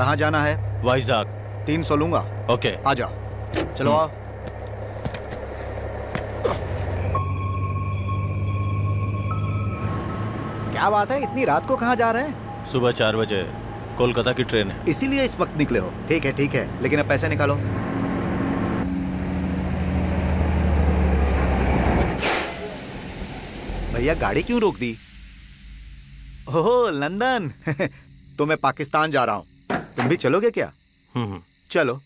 कहाँ जाना है? वाइजाग। 300 लूंगा। ओके आ जाओ, चलो आओ। क्या बात है, इतनी रात को कहाँ जा रहे हैं? सुबह 4 बजे कोलकाता की ट्रेन है। इसीलिए इस वक्त निकले हो? ठीक है, लेकिन अब पैसे निकालो। भैया गाड़ी क्यों रोक दी? ओह लंदन। तो मैं पाकिस्तान जा रहा हूँ, तुम भी चलोगे क्या? चलो।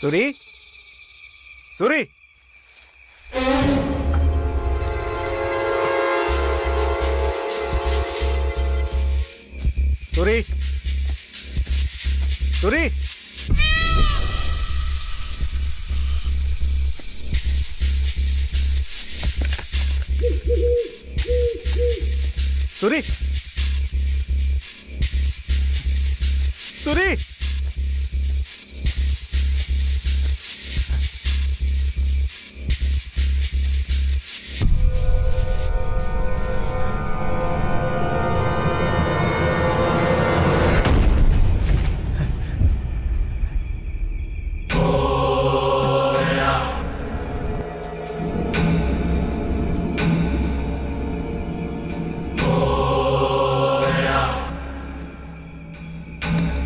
सूरी, सूरी, सूरी, सूरी, सूरी, सूरी।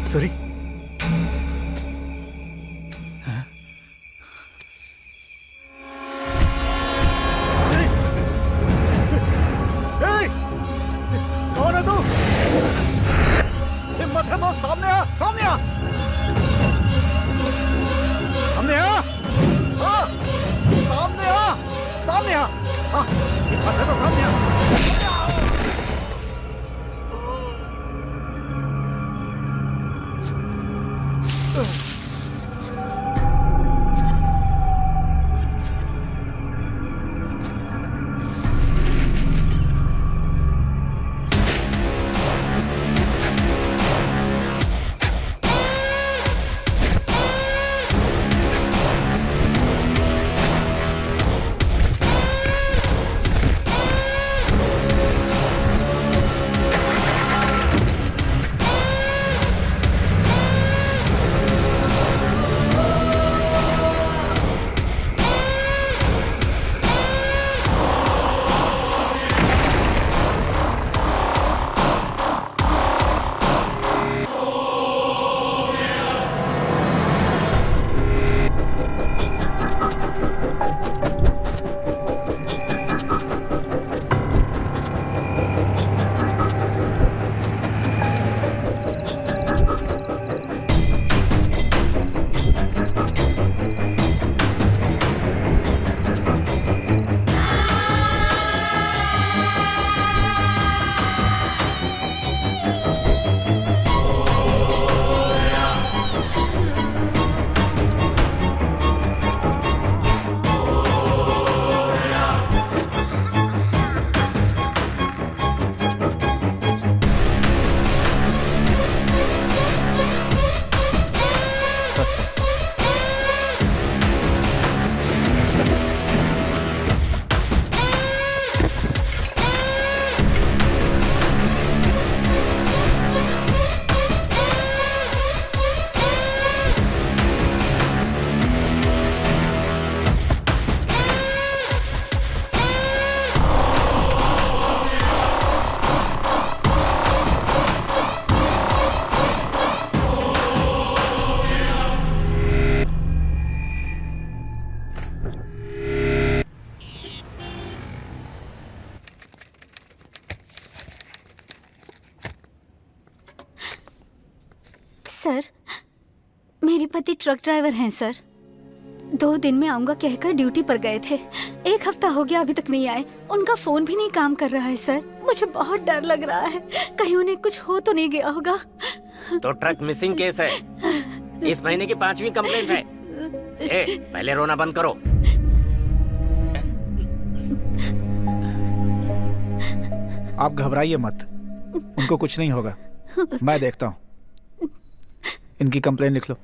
सूरी, कौन है तू? हिम्मत है तो सामने आ, सामने आ, सामने आ, सामने आ, सामने आ, हिम्मत है तो सामने आ। सर, मेरे पति ट्रक ड्राइवर हैं सर। 2 दिन में आऊंगा कहकर ड्यूटी पर गए थे। 1 हफ्ता हो गया अभी तक नहीं आए। उनका फोन भी नहीं काम कर रहा है सर। मुझे बहुत डर लग रहा है, कहीं उन्हें कुछ हो तो नहीं गया होगा। तो ट्रक मिसिंग केस है। इस महीने की 5वीं कंप्लेंट है। पहले रोना बंद करो। आप घबराइए मत, उनको कुछ नहीं होगा। मैं देखता हूँ। इनकी कंप्लेंट लिख लो।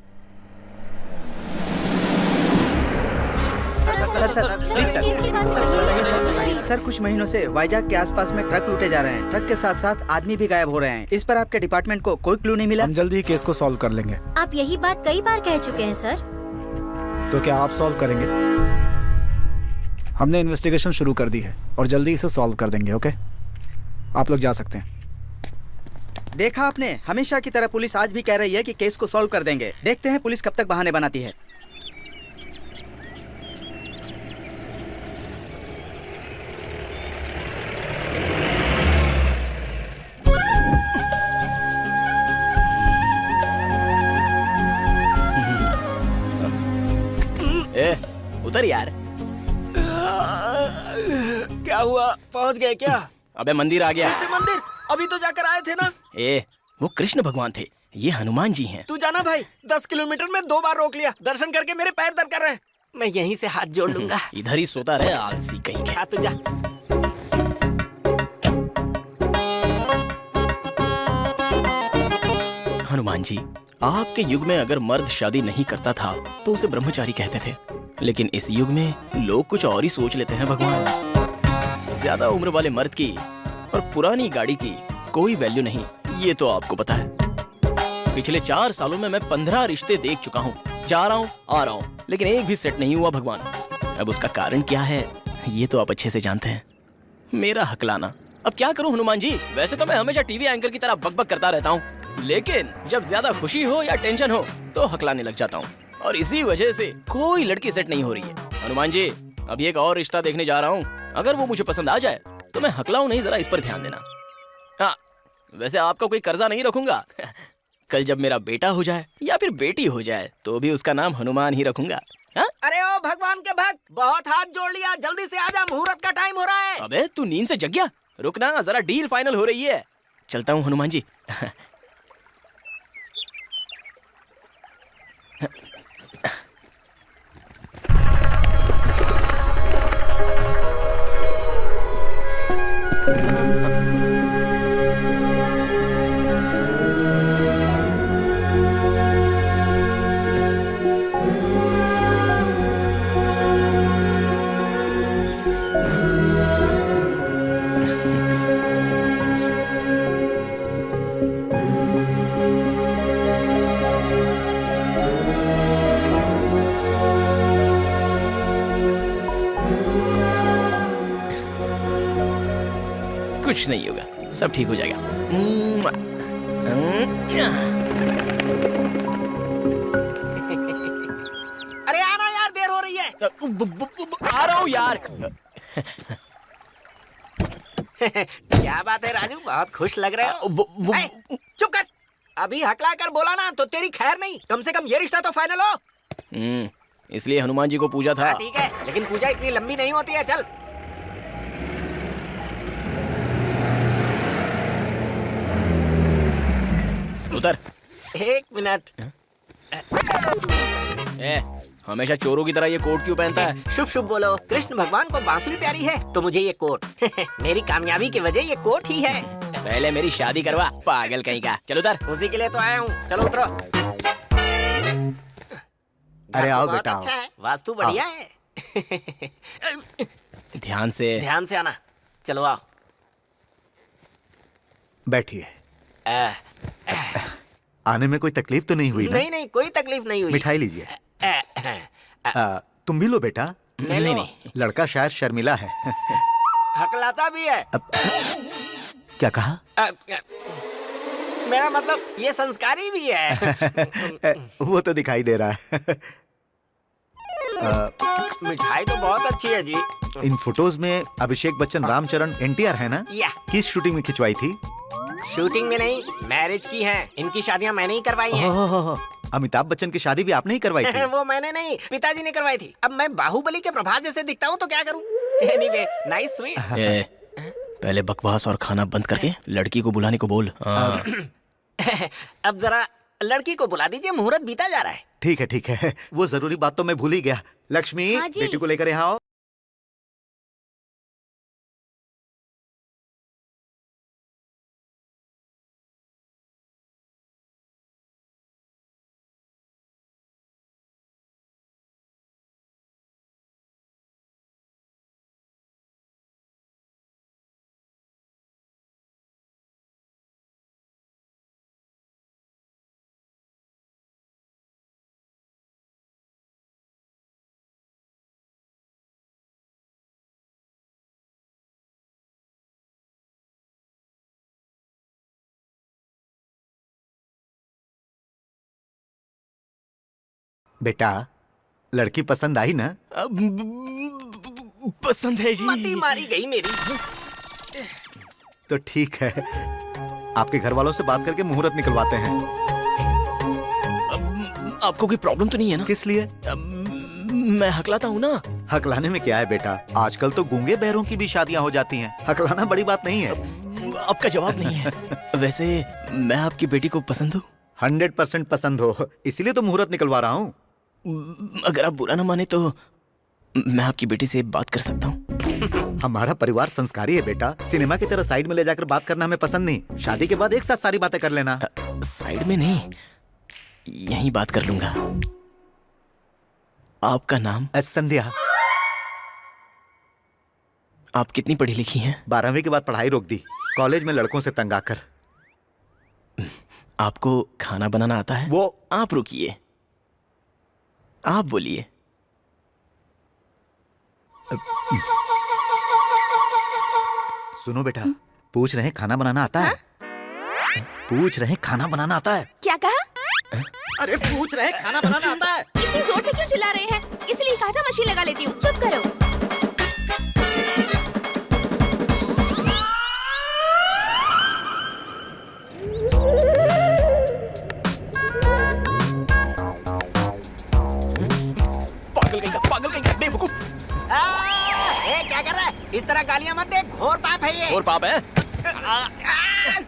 सर कुछ महीनों से वाइजाग के आसपास में ट्रक लूटे जा रहे हैं। ट्रक के साथ साथ आदमी भी गायब हो रहे हैं। इस पर आपके डिपार्टमेंट को कोई क्लू नहीं मिला? हम जल्दी ही केस को सॉल्व कर लेंगे। आप यही बात कई बार कह चुके हैं सर। तो क्या आप सॉल्व करेंगे? हमने इन्वेस्टिगेशन शुरू कर दी है और जल्दी इसे सॉल्व कर देंगे। ओके, आप लोग जा सकते हैं। देखा आपने, हमेशा की तरह पुलिस आज भी कह रही है कि केस को सॉल्व कर देंगे। देखते हैं पुलिस कब तक बहाने बनाती है। उतर यार। क्या हुआ, पहुंच गए क्या? अबे मंदिर आ गया। कैसे मंदिर? अभी तो जाकर आए थे ना। वो कृष्ण भगवान थे, ये हनुमान जी हैं। तू जाना भाई, 10 किलोमीटर में 2 बार रोक लिया। दर्शन करके मेरे पैर दर्द कर रहे हैं। मैं यहीं से हाथ जोड़ लूंगा। इधर ही सोता रहे आलसी कहीं के। तू जा। हनुमान जी, आपके युग में अगर मर्द शादी नहीं करता था तो उसे ब्रह्मचारी कहते थे, लेकिन इस युग में लोग कुछ और ही सोच लेते हैं। भगवान, ज्यादा उम्र वाले मर्द की और पुरानी गाड़ी की कोई वैल्यू नहीं, ये तो आपको पता है। पिछले 4 सालों में मैं 15 रिश्ते देख चुका हूँ। जा रहा हूँ, आ रहा हूँ, लेकिन एक भी सेट नहीं हुआ। भगवान, अब उसका कारण क्या है ये तो आप अच्छे से जानते हैं। मेरा हकलाना। अब क्या करूं हनुमान जी? वैसे तो मैं हमेशा टीवी एंकर की तरह बकबक करता रहता हूँ, लेकिन जब ज्यादा खुशी हो या टेंशन हो तो हकलाने लग जाता हूँ, और इसी वजह से कोई लड़की सेट नहीं हो रही है। हनुमान जी, अभी एक और रिश्ता देखने जा रहा हूँ। अगर वो मुझे पसंद आ जाए तो मैं हकलाऊं नहीं, जरा इस पर ध्यान देना। हाँ, वैसे आपका कोई कर्जा नहीं रखूंगा। कल जब मेरा बेटा हो जाए या फिर बेटी हो जाए तो भी उसका नाम हनुमान ही रखूंगा। हा? अरे ओ भगवान के भक्त, बहुत हाथ जोड़ लिया, जल्दी से आजा, मुहूर्त का टाइम हो रहा है। अबे तू नींद से जग गया? रुकना, जरा डील फाइनल हो रही है। चलता हूँ हनुमान जी। कुछ नहीं होगा, सब ठीक हो जाएगा। अरे आना यार, देर हो रही है। आ रहा हूँ यार। क्या बात है राजू, बहुत खुश लग रहे हो। चुप कर, अभी हकला कर बोला ना तो तेरी खैर नहीं। कम से कम ये रिश्ता तो फाइनल हो। इसलिए हनुमान जी को पूजा था। ठीक है, लेकिन पूजा इतनी लंबी नहीं होती है। चल उतर। 1 मिनट। हमेशा चोरों की तरह ये कोट क्यों पहनता है? शुभ शुभ बोलो। कृष्ण भगवान को बांसुरी प्यारी है तो मुझे ये कोट। मेरी कामयाबी की वजह ये कोट ही है। पहले मेरी शादी करवा, पागल कहीं का। चलो उतर। उसी के लिए तो आया हूँ, चलो उतरो। अरे आओ बेटा, अच्छा है, वास्तु बढ़िया है। ध्यान से आना। चलो आओ, बैठिए। आने में कोई तकलीफ तो नहीं हुई ना? नहीं, कोई तकलीफ नहीं हुई। मिठाई लीजिए। तुम भी लो बेटा। नहीं, लड़का शायद शर्मिला है। हकलाता भी है। क्या कहा? मेरा मतलब ये संस्कारी भी है। वो तो दिखाई दे रहा है। मिठाई तो बहुत अच्छी है जी। इन फोटोज में अभिषेक बच्चन, रामचरण, NTR है ना? या किस शूटिंग में खिंचवाई थी? शूटिंग में नहीं, मैरिज की है। इनकी शादियां मैंने ही करवाई हैं। अमिताभ बच्चन की शादी भी आपने ही करवाई थी। वो मैंने नहीं, पिताजी ने करवाई थी। अब मैं बाहुबली के प्रभास जैसे दिखता हूँ तो क्या करूँ? Anyway, nice sweet. पहले बकवास और खाना बंद करके लड़की को बुलाने को बोल। अब जरा लड़की को बुला दीजिए, मुहूर्त बीता जा रहा है। ठीक है, वो जरूरी बात तो मैं भूल ही गया। लक्ष्मी, हाँ जी। बेटी को लेकर यहाँ आओ। बेटा, लड़की पसंद आई ना? पसंद है जी। मती मारी गई मेरी। तो ठीक है, आपके घर वालों से बात करके मुहूर्त निकलवाते हैं। आपको कोई प्रॉब्लम तो नहीं है ना? किस लिए? मैं हकलाता हूँ ना। हकलाने में क्या है बेटा, आजकल तो गूंगे बहरों की भी शादियां हो जाती हैं। हकलाना बड़ी बात नहीं है। आपका जवाब नहीं है। वैसे मैं आपकी बेटी को पसंद हूँ। 100% पसंद हो, इसीलिए तो मुहूर्त निकलवा रहा हूँ। अगर आप बुरा ना माने तो मैं आपकी बेटी से बात कर सकता हूँ। हमारा परिवार संस्कारी है बेटा, सिनेमा की तरह साइड में ले जाकर बात करना हमें पसंद नहीं। शादी के बाद एक साथ सारी बातें कर लेना। साइड में नहीं, यहीं बात कर लूंगा। आपका नाम? संध्या। आप कितनी पढ़ी लिखी हैं? 12वीं के बाद पढ़ाई रोक दी, कॉलेज में लड़कों से तंग आकर। आपको खाना बनाना आता है? वो आप रुकिए, आप बोलिए। सुनो बेटा, पूछ रहे हैं खाना बनाना आता है? पूछ रहे हैं खाना बनाना आता है? क्या कहा? अरे पूछ रहे हैं खाना बनाना आता है? इतनी जोर से क्यों चिल्ला रहे हैं? इसलिए कहा था मशीन लगा लेती हूँ। चुप करो। पागल कहीं का बेवकूफ। क्या कर रहा है? इस तरह गालियां मत दे, घोर पाप है ये। और पाप है?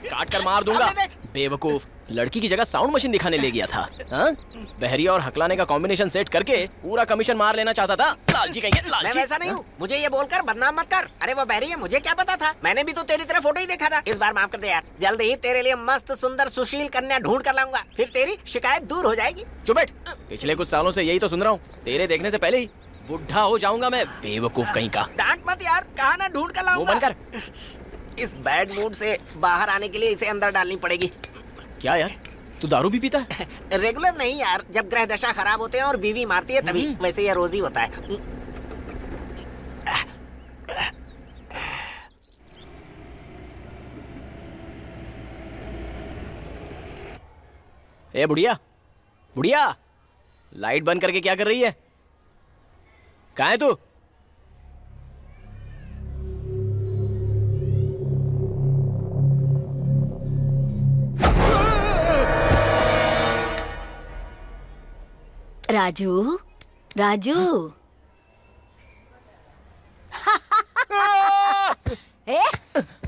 काट कर मार दूंगा। बेवकूफ, लड़की की जगह साउंड मशीन दिखाने ले गया था। हाँ? बहरिया और हकलाने का कॉम्बिनेशन सेट करके पूरा कमीशन मार लेना चाहता था। लालची कहीं मैं लालची। वैसा नहीं हूँ, मुझे ये बोलकर बदनाम मत कर। अरे वो बहरी है, मुझे क्या पता था? मैंने भी तो तेरी तरह फोटो ही देखा था। इस बार माफ कर दे यार, जल्द ही तेरे लिए मस्त सुंदर सुशील कन्या ढूंढ कर लाऊंगा, फिर तेरी शिकायत दूर हो जाएगी। चुप बैठ, पिछले कुछ सालों से यही तो सुन रहा हूँ। तेरे देखने से पहले ही बुढ़ा हो जाऊंगा मैं। बेवकूफ कहीं का। डांट मत यार, कहा ना ढूंढ कर लाऊंगा। मुंह बंद कर। इस बैड मूड से बाहर आने के लिए इसे अंदर डालनी पड़ेगी। क्या यार, तू दारू भी पीता है? रेगुलर नहीं यार, जब ग्रह दशा खराब होते हैं और बीवी मारती है तभी। वैसे ये रोज ही होता है। ए बुढ़िया, बुढ़िया, लाइट बंद करके क्या कर रही है? कहाँ है तू? राजू, राजू। ए,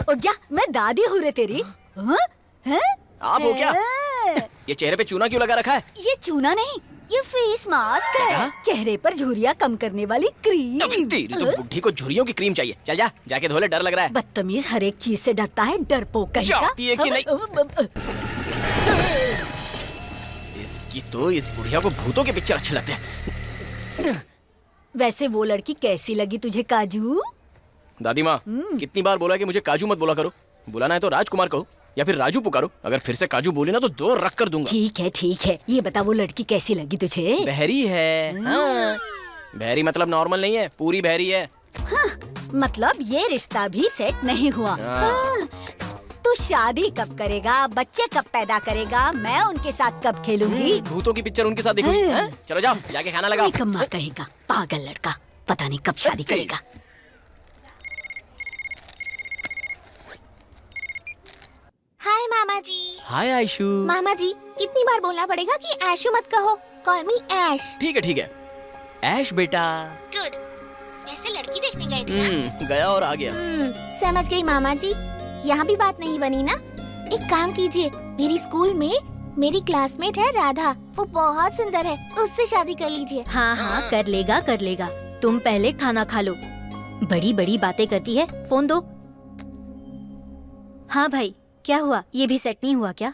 उठ जा, मैं दादी हूँ रे तेरी। हाँ? हैं? आप हो क्या? ये चेहरे पे चूना क्यों लगा रखा है? ये चूना नहीं, ये फेस मास्क है। क्या? चेहरे पर झुर्रियाँ कम करने वाली क्रीम। तेरी तो बुढ़ी को झुर्रियों की क्रीम चाहिए। चल जा, जाके धो ले, डर लग रहा है। बदतमीज हर एक चीज से डरता है, डरपोक कहीं का। जानती है कि नहीं? इसकी तो, इस बुढ़िया को भूतों के पिक्चर अच्छे लगते हैं। वैसे वो लड़की कैसी लगी तुझे काजू? दादी माँ, कितनी बार बोला कि मुझे काजू मत बोला करो। बुलाना है तो राजकुमार कहो या फिर राजू पुकारो। अगर फिर से काजू बोली ना तो 2 रख कर दूंगा। ठीक है, ये बता वो लड़की कैसी लगी तुझे? बहरी है। हाँ। बहरी मतलब नॉर्मल नहीं है, पूरी बहरी है। हाँ, मतलब ये रिश्ता भी सेट नहीं हुआ। हाँ, तू शादी कब करेगा? बच्चे कब पैदा करेगा? मैं उनके साथ कब खेलूंगी? भूतों की पिक्चर उनके साथ देखूंगी। हाँ। चलो जाओ, जाके खाना लगाओ। निकम्मा कहेगा, पागल लड़का, पता नहीं कब शादी करेगा। हाय मामा जी। हाय आयशु। मामा जी, कितनी बार बोलना पड़ेगा कि ऐशु मत कहो, कॉल मी ऐश। ठीक है ऐश बेटा। गुड। ऐसे लड़की देखने गए थे ना? गया और आ गया। समझ गई मामा जी। यहाँ भी बात नहीं बनी ना? एक काम कीजिए, मेरी स्कूल में मेरी क्लासमेट है राधा, वो बहुत सुंदर है, उससे शादी कर लीजिए। हाँ कर लेगा। तुम पहले खाना खा लो, बड़ी बड़ी बातें करती है। फोन दो। हाँ भाई, क्या हुआ? ये भी सेट नहीं हुआ क्या?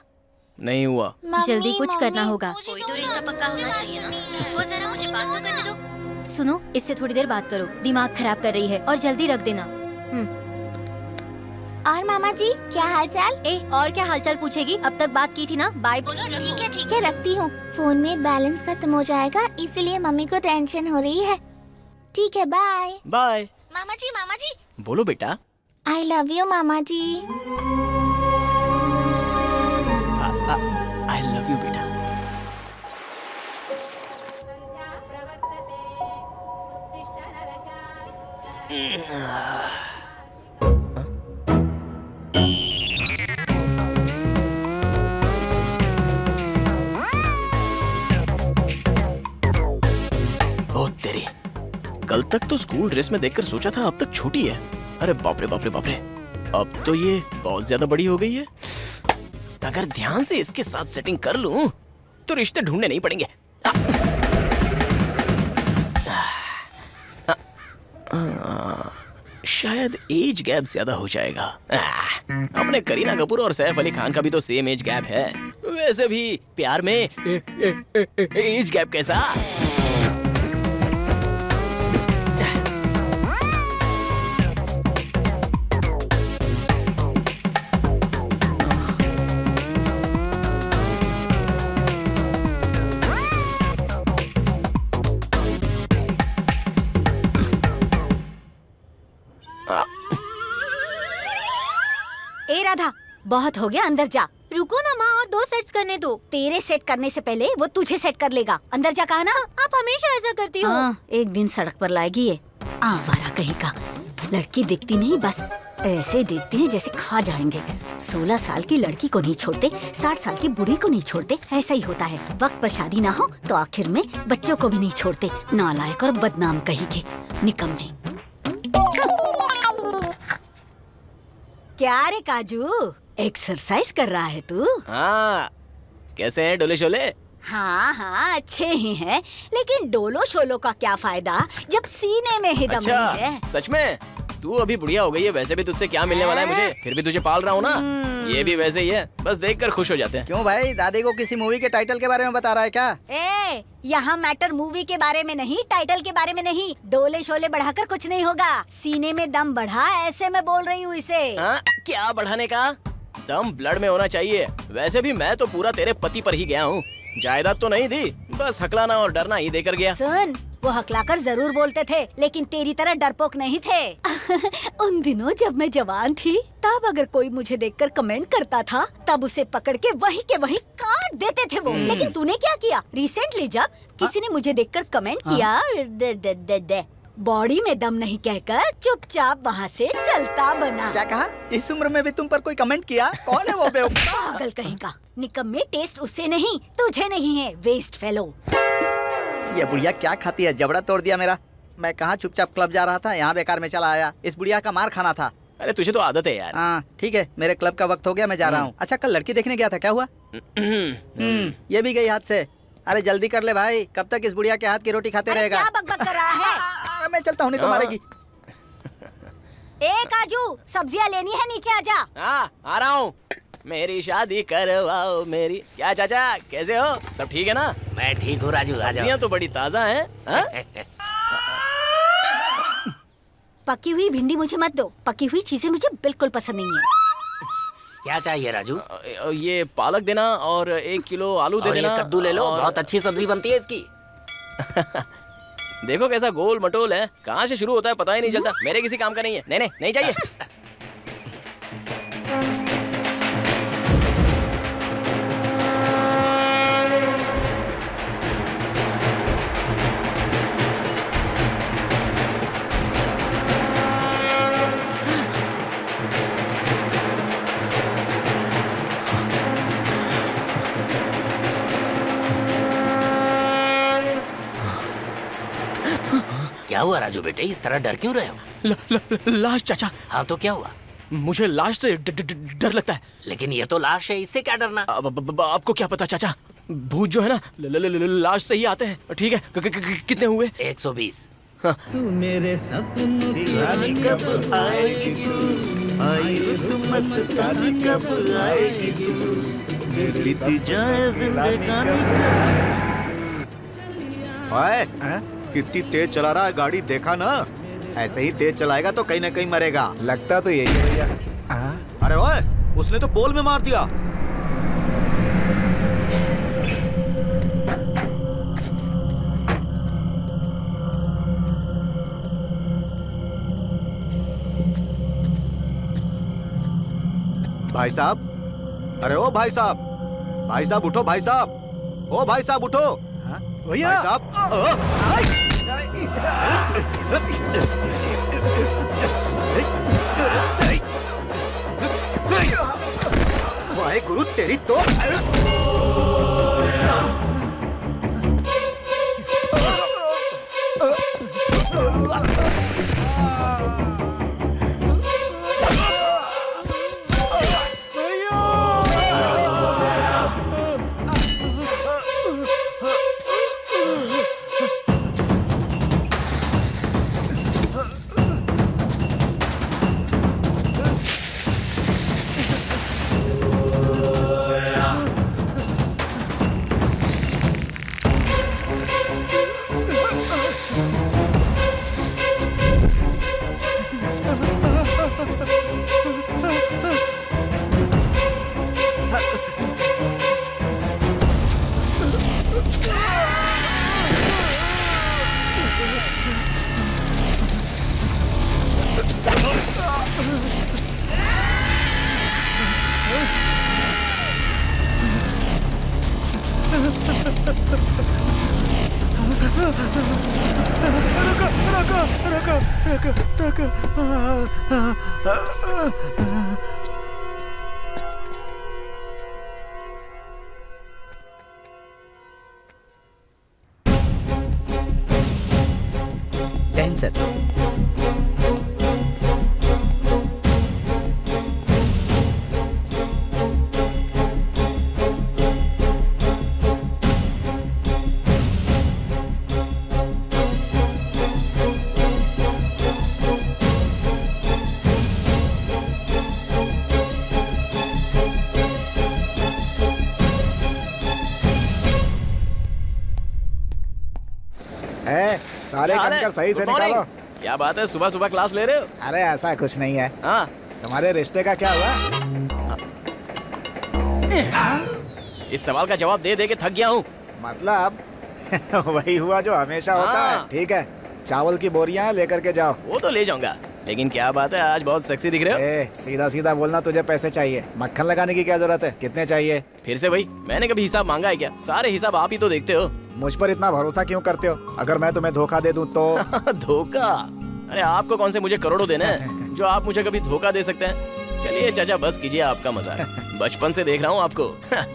नहीं हुआ। जल्दी कुछ करना होगा, कोई तो रिश्ता पक्का होना चाहिए ना। रुको जरा, मुझे बात तो करने दो। सुनो, इससे थोड़ी देर बात करो, दिमाग खराब कर रही है, और जल्दी रख देना। और मामा जी क्या हालचाल? और क्या हालचाल पूछेगी? अब तक बात की थी ना। बाय बोलो। ठीक है रखती हूँ। फोन में बैलेंस खत्म हो जाएगा, इसलिए मम्मी को टेंशन हो रही है। ठीक है, बाय बाय। मामा जी। बोलो बेटा। आई लव यू मामा जी। आई लव यू बेटा। ओ तेरी, कल तक तो स्कूल ड्रेस में देखकर सोचा था अब तक छोटी है। अरे बाप रे बाप रे बाप रे, अब तो ये बहुत ज्यादा बड़ी हो गई है। अगर ध्यान से इसके साथ सेटिंग कर लूं तो रिश्ते ढूंढने नहीं पड़ेंगे। शायद एज गैप ज्यादा हो जाएगा। अपने करीना कपूर और सैफ अली खान का भी तो सेम एज गैप है। वैसे भी प्यार में एज गैप कैसा? ए राधा, बहुत हो गया, अंदर जा। रुको ना माँ, और 2 सेट्स करने दो। तेरे सेट करने से पहले वो तुझे सेट कर लेगा। अंदर जा, कहा ना। आप हमेशा ऐसा करती हो। एक दिन सड़क पर लाएगी ये आवारा कहीं का। लड़की दिखती नहीं, बस ऐसे देखते हैं जैसे खा जाएंगे। 16 साल की लड़की को नहीं छोड़ते, 60 साल की बूढ़ी को नहीं छोड़ते। ऐसा ही होता है, वक्त पर शादी ना हो तो आखिर में बच्चों को भी नहीं छोड़ते। नालायक और बदनाम कहीं के, निकम्मे। क्या रे काजू, एक्सरसाइज कर रहा है तू? हाँ, कैसे हैं डोले शोले? हाँ अच्छे ही हैं, लेकिन डोलो शोलो का क्या फायदा जब सीने में ही दम अच्छा, नहीं है। सच में? तू अभी बुढ़िया हो गई है, वैसे भी तुझसे क्या मिलने वाला है मुझे? फिर भी तुझे पाल रहा हूँ ना। ये भी वैसे ही है, बस देखकर खुश हो जाते हैं। क्यों भाई, दादी को किसी मूवी के टाइटल के बारे में बता रहा है क्या? यहाँ मैटर मूवी के बारे में नहीं, टाइटल के बारे में नहीं। डोले शोले बढ़ाकर कुछ नहीं होगा, सीने में दम बढ़ा, ऐसे मैं बोल रही हूँ इसे। क्या बढ़ाने का? दम ब्लड में होना चाहिए। वैसे भी मैं तो पूरा तेरे पति पर ही गया हूँ, जायदाद तो नहीं दी, बस हकलाना और डरना ही देकर गया। सुन, वो हकलाकर जरूर बोलते थे, लेकिन तेरी तरह डरपोक नहीं थे। उन दिनों जब मैं जवान थी, तब अगर कोई मुझे देखकर कमेंट करता था, तब उसे पकड़ के वहीं के वहीं काट देते थे वो। लेकिन तूने क्या किया? रिसेंटली जब किसी ने मुझे देखकर कमेंट किया, बॉडी में दम नहीं कहकर चुपचाप वहाँ से चलता बना। क्या कहा? इस उम्र में भी तुम पर कोई कमेंट किया? कौन है वो बेवकूफ? पागल कहीं का, निकम्मे। टेस्ट उससे नहीं, तुझे नहीं है, वेस्ट फेलो। ये बुढ़िया क्या खाती है, जबड़ा तोड़ दिया मेरा। मैं कहाँ चुपचाप क्लब जा रहा था, यहाँ बेकार में चला आया। इस बुढ़िया का मार खाना था। अरे तुझे तो आदत है यार। हाँ ठीक है, मेरे क्लब का वक्त हो गया, मैं जा रहा हूँ। अच्छा, कल लड़की देखने गया था, क्या हुआ? ये भी गई हाथ से। अरे जल्दी कर ले भाई, कब तक इस बुढ़िया के हाथ की रोटी खाते रहेगा? क्या बकबक कर रहा है? अरे मैं चलता हूँ, नहीं तो मारेगी। ए काजू, सब्जियाँ लेनी है, नीचे आजा। आ रहा हूँ। मेरी शादी करवाओ मेरी। क्या चाचा, कैसे हो? सब ठीक है ना? मैं ठीक हूँ राजू, आ जाओ। सब्जियाँ तो बड़ी ताजा हैं। पकी हुई भिंडी मुझे मत दो, पकी हुई चीजें मुझे बिल्कुल पसंद नहीं है। क्या चाहिए राजू? ये पालक देना और 1 किलो आलू दे देना। कद्दू ले लो, बहुत अच्छी सब्जी बनती है इसकी। देखो कैसा गोल मटोल है, कहाँ से शुरू होता है पता ही नहीं चलता। मेरे किसी काम का नहीं है। नहीं नहीं नहीं चाहिए। हुआ राजू बेटे, इस तरह डर क्यों रहे हो? लाश चाचा। हाँ तो क्या हुआ? मुझे लाश से डर लगता है। लेकिन ये तो लाश है, इससे क्या डरना? आपको क्या पता चाचा, भूत जो है ना लाश से ही आते हैं। ठीक है, कितने हुए? 120। हाँ। मेरे सपनों की कब आएगी तू, आई रुत मस्तानी कब आएगी तू, बीती जाए जिंदगानी। ओए, कितनी तेज चला रहा है गाड़ी, देखा ना? ऐसे ही तेज चलाएगा तो कहीं ना कहीं मरेगा। लगता तो यही है भैया। अरे ओए, उसने तो पोल में मार दिया। भाई साहब, अरे ओ भाई साहब, भाई साहब उठो, भाई साहब, ओ भाई साहब उठो। भैया भाई साहब, वाहे गुरु तेरी तो। कैंसर। सारे कंकर सही से निकालो। क्या बात है, सुबह सुबह क्लास ले रहे हो? अरे ऐसा कुछ नहीं है। हाँ। तुम्हारे रिश्ते का क्या हुआ? इस सवाल का जवाब दे दे के थक गया हूँ। मतलब वही हुआ जो हमेशा होता है। ठीक है, चावल की बोरियां लेकर के जाओ। वो तो ले जाऊंगा, लेकिन क्या बात है आज बहुत सेक्सी दिख रहे हो। सीधा सीधा बोलना, तुझे पैसे चाहिए, मक्खन लगाने की क्या जरूरत है? कितने चाहिए? फिर से भाई, मैंने कभी हिसाब मांगा है क्या? सारे हिसाब आप ही तो देखते हो। मुझ पर इतना भरोसा क्यों करते हो? अगर मैं तुम्हें धोखा दे दूं तो? धोखा? अरे आपको कौन से मुझे करोड़ों देने हैं जो आप मुझे कभी धोखा दे सकते हैं? चलिए चाचा बस कीजिए आपका मजाक, बचपन से देख रहा हूँ आपको।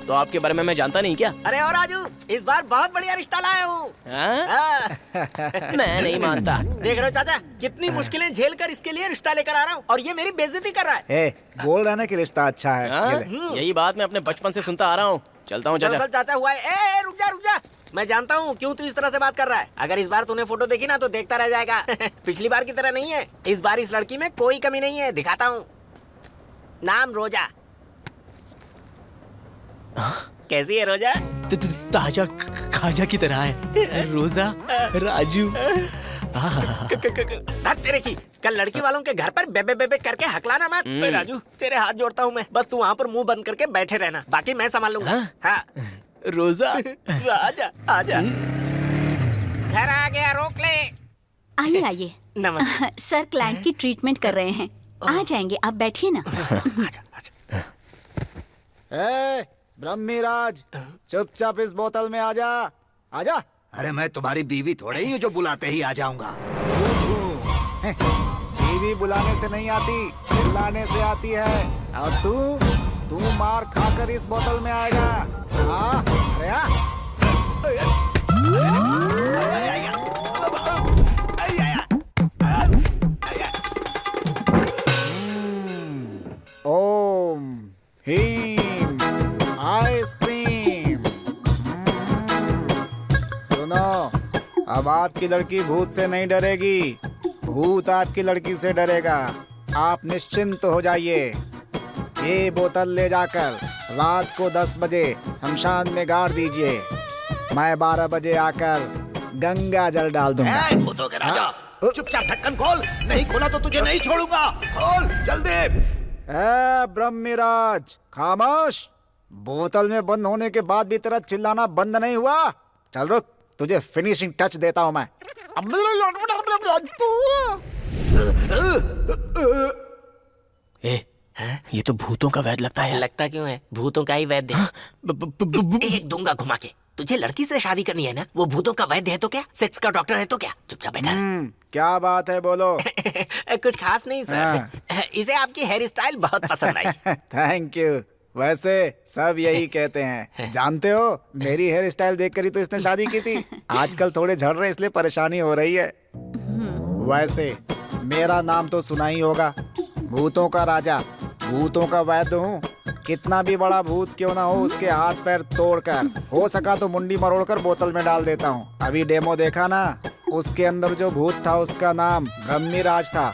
तो आपके बारे में मैं जानता नहीं क्या? अरे और राजू, इस बार बहुत बढ़िया रिश्ता लाया हूँ। मैं नहीं मानता। देख रहे हो चाचा, कितनी मुश्किलें झेल कर इसके लिए रिश्ता लेकर आ रहा हूँ और ये मेरी बेइज्जती कर रहा है। बोल रहा ना कि रिश्ता अच्छा है। यही बात मैं अपने बचपन से सुनता आ रहा हूँ। चलता हूँ चाचा। चाचा हुआ है। रुक जा, मैं जानता हूँ क्यों तू इस तरह से बात कर रहा है। अगर इस बार तूने फोटो देखी ना तो देखता रह जाएगा। पिछली बार की तरह नहीं है, इस बार इस लड़की में कोई कमी नहीं है। दिखाता हूँ, नाम रोजा। कैसी है रोजा? ताजा खाजा की तरह है रोजा। राजू तेरे की कल लड़की वालों के घर पर बेबे बेबे करके हकलाना मत। राजू तेरे हाथ जोड़ता हूँ मैं, बस तू वहाँ पर मुंह बंद करके बैठे रहना, बाकी मैं संभाल लूंगा। हाँ रोजा। राजा आजा, घर आ गया, रोक ले। आइए आइए। नमस्ते सर, क्लाइंट की ट्रीटमेंट कर रहे हैं, आ जाएंगे, आप बैठिए ना। आजा। ब्रह्मीराज, चुपचाप इस बोतल में आजा। आजा। अरे मैं तुम्हारी बीवी थोड़े ही हूँ जो बुलाते ही आ जाऊंगा। बीवी बुलाने से नहीं आती, चिल्लाने से आती है। और तू मार खाकर इस बोतल में आएगा। अरे अब आपकी लड़की भूत से नहीं डरेगी, भूत आपकी लड़की से डरेगा। आप निश्चिंत हो जाइए। ये बोतल ले जाकर रात को 10 बजे शमशान में गाड़ दीजिए। मैं 12 बजे आकर गंगा जल डाल दूंगा। भूतों के राजा, चुपचाप ढक्कन खोल, नहीं खोला तो तुझे नहीं छोड़ूंगा। खोल जल्दी। ब्रह्मराज खामोश। बोतल में बंद होने के बाद भी तेरा चिल्लाना बंद नहीं हुआ। चल रुक, तुझे फिनिशिंग टच देता हूँ मैं। ये तो भूतों का वैद्य लगता है। लगता क्यों है? भूतों का ही वैद्य है। एक दूंगा घुमा के। तुझे लड़की से शादी करनी है ना? वो भूतों का वैद्य है तो क्या? सेक्स का डॉक्टर है तो क्या? चुपचाप बैठा। क्या बात है, बोलो। कुछ खास नहीं सर, इसे आपकी हेयर स्टाइल बहुत पसंद आई। Thank you. वैसे सब यही कहते हैं। जानते हो, मेरी हेयर स्टाइल देखकर ही तो इसने शादी की थी। आजकल थोड़े झड़ रहे इसलिए परेशानी हो रही है। वैसे मेरा नाम तो सुना ही होगा, भूतों का राजा, भूतों का वैद्य हूँ। कितना भी बड़ा भूत क्यों ना हो, उसके हाथ पैर तोड़कर, हो सका तो मुंडी मरोड़कर बोतल में डाल देता हूँ। अभी डेमो देखा ना, उसके अंदर जो भूत था उसका नाम ब्रह्मराज था।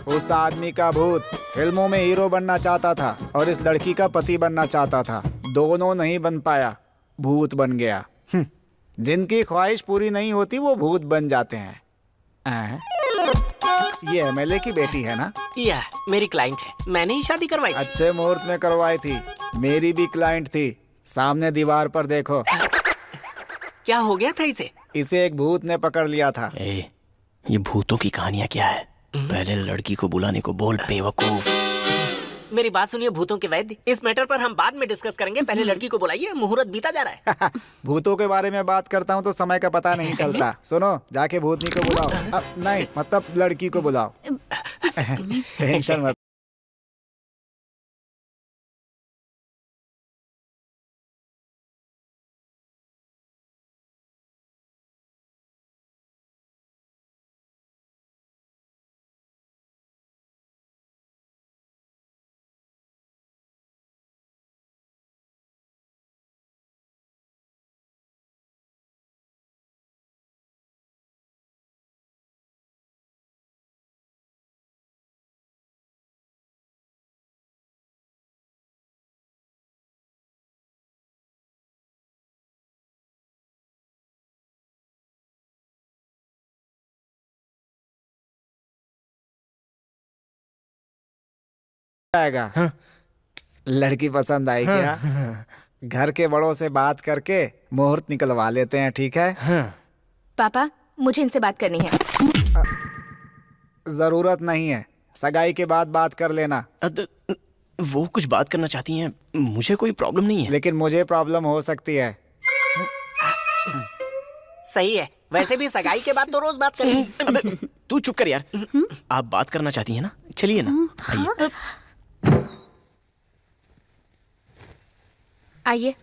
उस आदमी का भूत फिल्मों में हीरो बनना चाहता था और इस लड़की का पति बनना चाहता था। दोनों नहीं बन पाया, भूत बन गया। जिनकी ख्वाहिश पूरी नहीं होती वो भूत बन जाते हैं। ये एमएलए की बेटी है ना? या मेरी क्लाइंट है, मैंने ही शादी करवाई थी। अच्छे मुहूर्त में करवाई थी। मेरी भी क्लाइंट थी। सामने दीवार पर देखो। क्या हो गया था इसे? इसे एक भूत ने पकड़ लिया था। ये भूतों की कहानियाँ क्या है? पहले लड़की को बुलाने को बोल, बेवकूफ। मेरी बात सुनिए भूतों के वैद्य, इस मैटर पर हम बाद में डिस्कस करेंगे। पहले लड़की को बुलाइए, मुहूर्त बीता जा रहा है। भूतों के बारे में बात करता हूँ तो समय का पता नहीं चलता। सुनो, जाके भूतनी को बुलाओ। नहीं, मतलब लड़की को बुलाओ। टेंशन मत। आएगा। लड़की पसंद आई क्या? घर के बड़ों से बात करके मुहूर्त निकलवा लेते हैं, ठीक है? पापा, मुझे इनसे बात करनी है। जरूरत नहीं है, सगाई के बाद बात कर लेना। वो कुछ बात करना चाहती हैं, मुझे कोई प्रॉब्लम नहीं है। लेकिन मुझे प्रॉब्लम हो सकती है। सही है, वैसे भी सगाई के बाद तो रोज बात करेंगे। तू चुप कर यार। आप बात करना चाहती हैं ना, चलिए ना, आइए। आइए।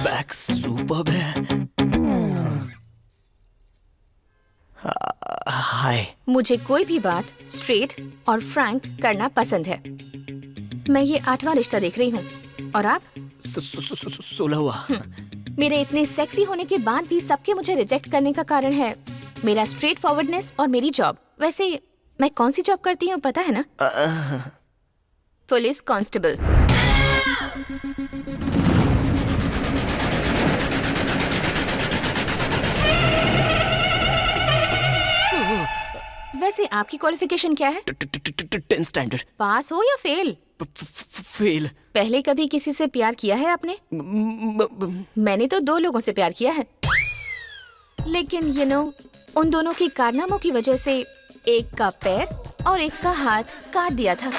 बैक सुपर्ब है। हाय। मुझे कोई भी बात स्ट्रेट और फ्रैंक करना पसंद है। मैं ये 8वां रिश्ता देख रही हूँ और आप 16वां। मेरे इतने सेक्सी होने के बाद भी सबके मुझे रिजेक्ट करने का कारण है मेरा स्ट्रेट फॉरवर्डनेस और मेरी जॉब। वैसे मैं कौन सी जॉब करती हूँ पता है ना? Police constable. वैसे आपकी क्वालिफिकेशन क्या है? 10th standard. पास हो या फेल? फेल। पहले कभी किसी से प्यार किया है आपने? मैंने तो 2 लोगों से प्यार किया है, लेकिन उन दोनों की कारनामों की वजह से एक का पैर और एक का हाथ काट दिया था।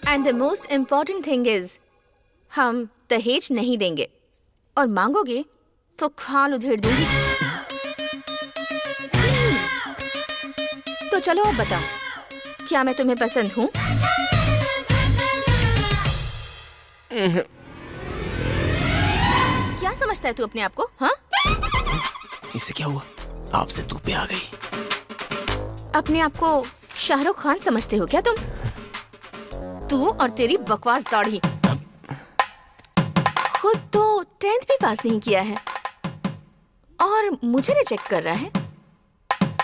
And the most important thing is, हम दहेज नहीं देंगे और मांगोगे तो खाल उधेड़ दूंगी। तो चलो अब बताओ, क्या मैं तुम्हें पसंद हूँ? क्या समझता है तू अपने आप को? हाँ, इसे क्या हुआ? आपसे तू पे आ गई। अपने आप को शाहरुख खान समझते हो क्या तुम? तू और तेरी बकवास दाढ़ी। वो तो 10th भी पास नहीं किया है और मुझे रिजेक्ट कर रहा है।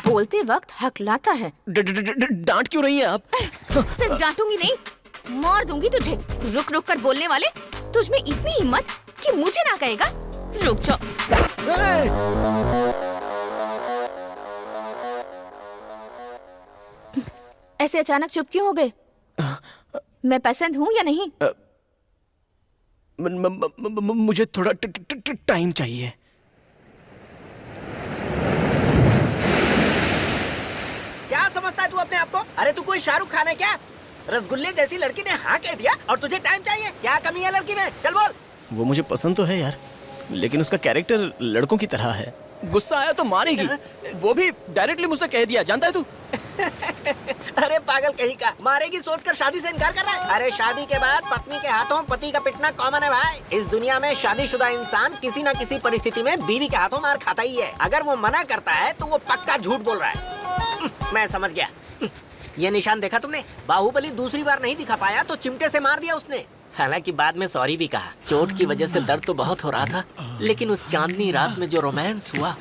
बोलते वक्त हकलाता है। डांट क्यों रही हैं आप? सिर्फ डांटूंगी नहीं, मार दूंगी तुझे। रुक रुक कर बोलने वाले, तुझ में इतनी हिम्मत कि मुझे ना कहेगा? रुक जाओ। ऐसे अचानक चुप क्यों हो गए? मैं पसंद हूँ या नहीं? मुझे थोड़ा टाइम चाहिए। क्या समझता है तू अपने आप को? अरे तू कोई शाहरुख खान है क्या? रसगुल्ले जैसी लड़की ने हाँ कह दिया और तुझे टाइम चाहिए? क्या कमी है लड़की में? चल बोल। वो मुझे पसंद तो है यार, लेकिन उसका कैरेक्टर लड़कों की तरह है। गुस्सा आया तो मारेगी, वो भी डायरेक्टली मुझसे कह दिया, जानता है तू? अरे पागल कहीं का, मारेगी सोचकर शादी से इनकार कर रहा है? अरे शादी के बाद पत्नी के हाथों पति का पिटना कॉमन है भाई। इस दुनिया में शादीशुदा इंसान किसी न किसी परिस्थिति में बीवी के हाथों मार खाता ही है। अगर वो मना करता है तो वो पक्का झूठ बोल रहा है। मैं समझ गया। ये निशान देखा तुमने? बाहुबली दूसरी बार नहीं दिखा पाया तो चिमटे से मार दिया उसने। हालांकि बाद में सॉरी भी कहा। चोट की वजह से दर्द तो बहुत हो रहा था, लेकिन उस चांदनी रात में जो रोमांस हुआ,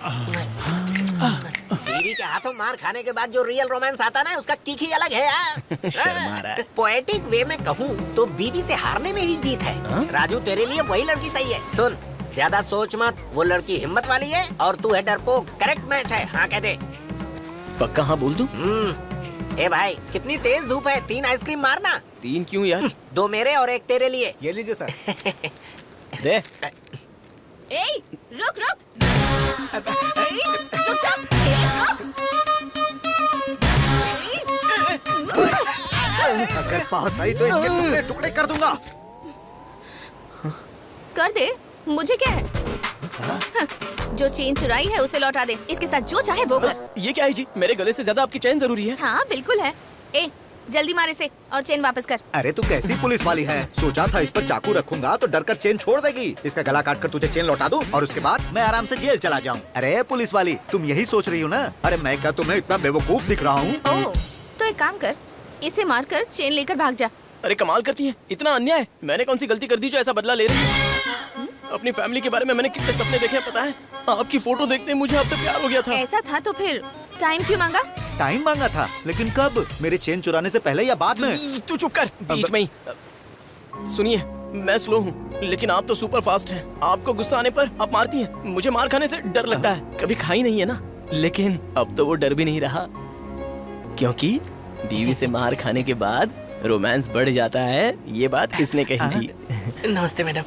बीवी के हाथों मार खाने के बाद जो रियल रोमांस आता ना, उसका किक ही अलग है यार। शर्मा रहा है। पोएटिक वे में कहूँ तो बीवी से हारने में ही जीत है। राजू तेरे लिए वही लड़की सही है। सुन, ज्यादा सोच मत, वो लड़की हिम्मत वाली है और तू है डरपोक। करेक्ट मैच है, हाँ कह दे। पक्का हाँ बोल दूं? ए भाई, कितनी तेज धूप है, 3 आइसक्रीम मारना। 3 क्यों यार? 2 मेरे और 1 तेरे लिए। ये लीजिए सर। दे। ए, रुक रुक। रुक जा। अगर पास आई तो इसके टुकड़े टुकड़े कर दूंगा। कर दे, मुझे क्या है? जो चेन चुराई है उसे लौटा दे। इसके साथ जो चाहे वो कर। ये क्या है जी? मेरे गले से ज्यादा आपकी चैन जरूरी है। हाँ बिल्कुल है। ए, जल्दी मारे से और चेन वापस कर। अरे तू कैसी पुलिस वाली है? सोचा था इस पर चाकू रखूंगा तो डरकर चेन छोड़ देगी। इसका गला काट कर तुझे चेन लौटा दूं और उसके बाद मैं आराम से जेल चला जाऊं। अरे पुलिस वाली, तुम यही सोच रही हो ना? अरे मैं क्या तुम्हें इतना बेवकूफ दिख रहा हूँ? ओह, तो एक काम कर, इसे मारकर चेन लेकर भाग जा। अरे कमाल करती है, इतना अन्याय। मैंने कौन सी गलती कर दी जो ऐसा बदला ले रही है? अपनी फैमिली के बारे में मैंने कितने सपने देखे हैं पता है? आपकी फोटो देखते ही मुझे आपसे प्यार हो गया था। ऐसा था तो फिर टाइम क्यों मांगा? टाइम मांगा था, लेकिन कब? मेरे चेन चुराने से पहले या बाद में? तू चुप कर, बीच में ही। सुनिए, मैं स्लो हूँ, लेकिन आप तो सुपर फास्ट हैं। आपको गुस्सा आने पर आप मारती हैं। मुझे मार खाने से डर लगता है। कभी खाई नहीं है ना, लेकिन अब तो वो डर भी नहीं रहा, क्योंकि बीवी से मार खाने के बाद रोमांस बढ़ जाता है। ये बात किसने कही थी? नमस्ते मैडम।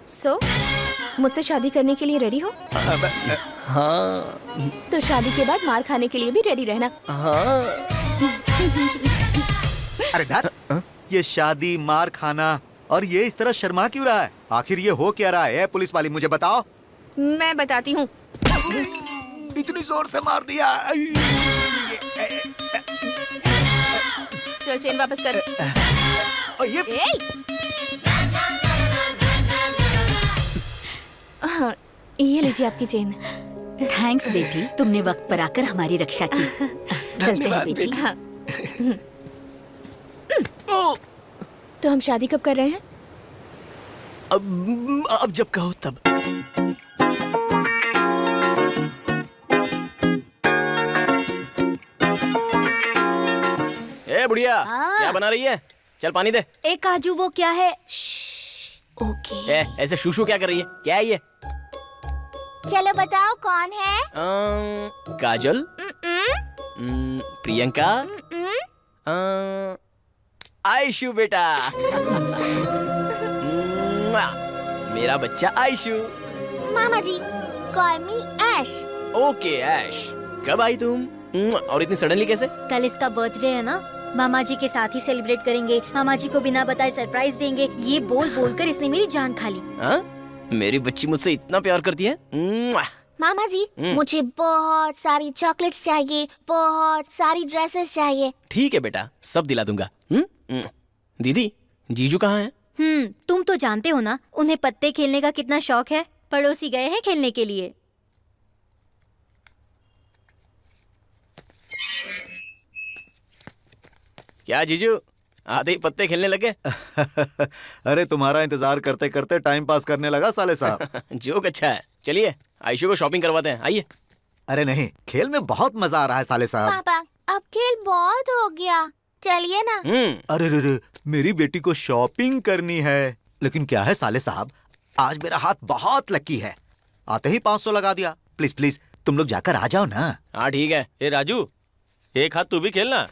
सो, मुझसे शादी करने के लिए रेडी हो? हाँ। तो शादी के बाद मार खाने के लिए भी रेडी रहना। हाँ। अरे धत, ये शादी, मार खाना और ये इस तरह शर्मा क्यों रहा है? आखिर ये हो क्या रहा है? पुलिस वाली मुझे बताओ। मैं बताती हूँ। इतनी जोर से मार दिया। चल चेन वापस कर। हाँ, ये लीजिए आपकी चेन। थैंक्स बेटी, तुमने वक्त पर आकर हमारी रक्षा की। चलते हैं बेटी। हाँ। तो हम शादी कब कर रहे हैं? अब जब कहो तब। ए बुढ़िया, क्या बना रही है? चल पानी दे। ए काजू, वो क्या है? ओके। ऐसे शूशू क्या कर रही है? क्या है ये? चलो बताओ कौन है? काजल, प्रियंका, आयशु बेटा। मेरा बच्चा आयशु। मामा जी, कॉल मी ऐश। ओके ऐश, कब आई तुम? और इतनी सडनली कैसे? कल इसका बर्थडे है ना, मामा जी के साथ ही सेलिब्रेट करेंगे। मामा जी को बिना बताए सरप्राइज देंगे। ये बोल बोल कर इसने मेरी जान खा ली। मेरी बच्ची मुझसे इतना प्यार करती है। मामा जी, मुझे बहुत सारी चॉकलेट्स चाहिए, बहुत सारी ड्रेसेस चाहिए। ठीक है बेटा, सब दिला दूंगा। दीदी, जीजू कहाँ हैं? तुम तो जानते हो ना उन्हें पत्ते खेलने का कितना शौक है। पड़ोसी गए हैं खेलने के लिए। क्या जीजू, आधे ही पत्ते खेलने लगे। अरे तुम्हारा इंतजार करते करते टाइम पास करने लगा साले साहब। जोक अच्छा है। चलिए आयशु को शॉपिंग करवाते हैं, आइए। अरे नहीं, खेल में बहुत मजा आ रहा है साले साहब। पापा अब खेल बहुत हो गया, चलिए ना। अरे रे, मेरी बेटी को शॉपिंग करनी है। लेकिन क्या है साले साहब, आज मेरा हाथ बहुत लकी है, आते ही 500 लगा दिया। प्लीज प्लीज तुम लोग जाकर आ जाओ ना। हाँ ठीक है। ए राजू, एक हाथ तू भी खेलना।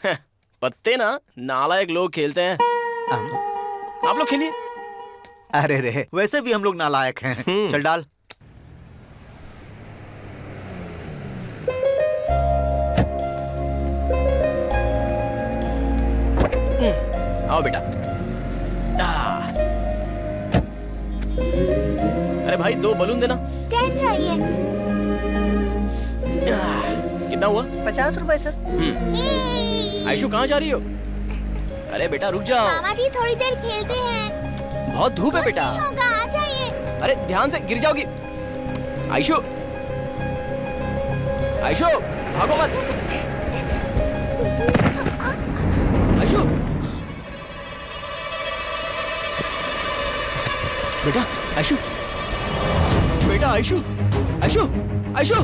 पत्ते ना नालायक लोग खेलते हैं, आप लोग खेलिए। अरे रे, वैसे भी हम लोग नालायक हैं। चल डाल। आओ बेटा। अरे भाई 2 बलून देना। 10 चाहिए। कितना हुआ? 50 रुपए सर। आयशु कहाँ जा रही हो? अरे बेटा रुक जाओ। मामा जी थोड़ी देर खेलते हैं। बहुत धूप है बेटा। होगा, आ जाइए। अरे ध्यान से गिर जाओगी। आयशु, आयशु भागो मत। आयशु, बेटा आयशु, बेटा आयशु, आयशु, आयशु।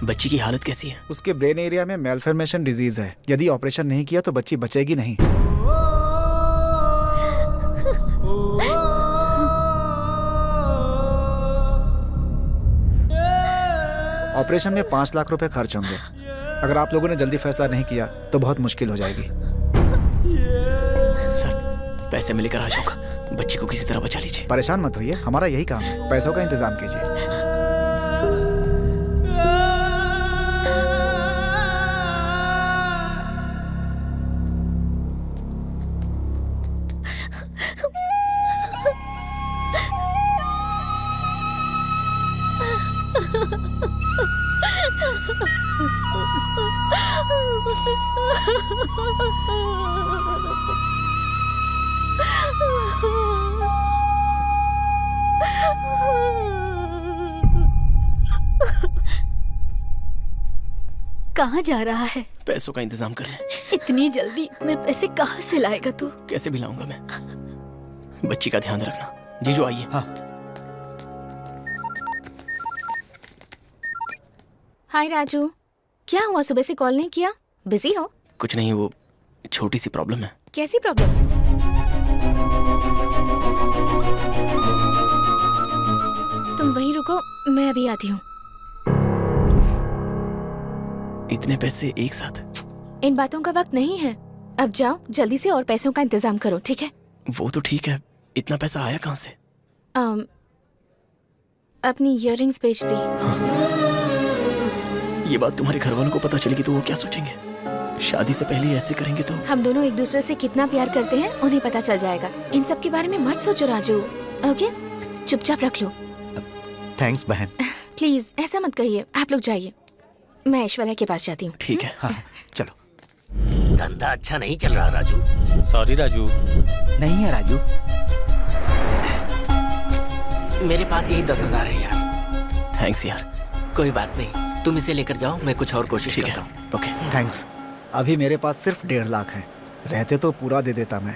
बच्ची की हालत कैसी है? उसके ब्रेन एरिया में मेलफॉर्मेशन डिजीज है। यदि ऑपरेशन नहीं किया तो बच्ची बचेगी नहीं। ऑपरेशन में 5 लाख रुपए खर्च होंगे। अगर आप लोगों ने जल्दी फैसला नहीं किया तो बहुत मुश्किल हो जाएगी। सर पैसे में लेकर आ जाऊंगा, बच्ची को किसी तरह बचा लीजिए। परेशान मत होइए, हमारा यही काम है। पैसों का इंतजाम कीजिए। कहाँ जा रहा है? पैसों का इंतजाम कर ले। इतनी जल्दी इतने पैसे कहाँ से लाएगा तू? कैसे भी लाऊंगा मैं। बच्ची का ध्यान रखना। जीजू आइए। हाँ। हाय राजू, क्या हुआ? सुबह से कॉल नहीं किया, बिजी हो? कुछ नहीं, वो छोटी सी प्रॉब्लम है। कैसी प्रॉब्लम? तुम वहीं रुको, मैं अभी आती हूँ। इतने पैसे एक साथ? इन बातों का वक्त नहीं है। अब जाओ जल्दी से और पैसों का इंतजाम करो, ठीक है? वो तो ठीक है, इतना पैसा आया कहाँ से? अपनी इयररिंग्स बेच दी। ये बात तुम्हारे घर वालों को पता चलेगी तो वो क्या सोचेंगे? शादी से पहले ऐसे करेंगे तो? हम दोनों एक दूसरे से कितना प्यार करते हैं उन्हें पता चल जाएगा। इन सब के बारे में मत सोचो राजू, ओके? चुपचाप रख लो। थैंक्स बहन। प्लीज ऐसा मत कहिए, आप लोग जाइए, मैं ऐश्वर्या के पास जाती हूँ। ठीक है। हाँ चलो। धंधा अच्छा नहीं चल रहा राजू। सॉरी राजू। नहीं है राजू, मेरे पास यही 10,000 है यार। थैंक्स यार। कोई बात नहीं, तुम इसे लेकर जाओ, मैं कुछ और कोशिश करता हूँ। Okay thanks. अभी मेरे पास सिर्फ 1.5 लाख है, रहते तो पूरा दे देता मैं।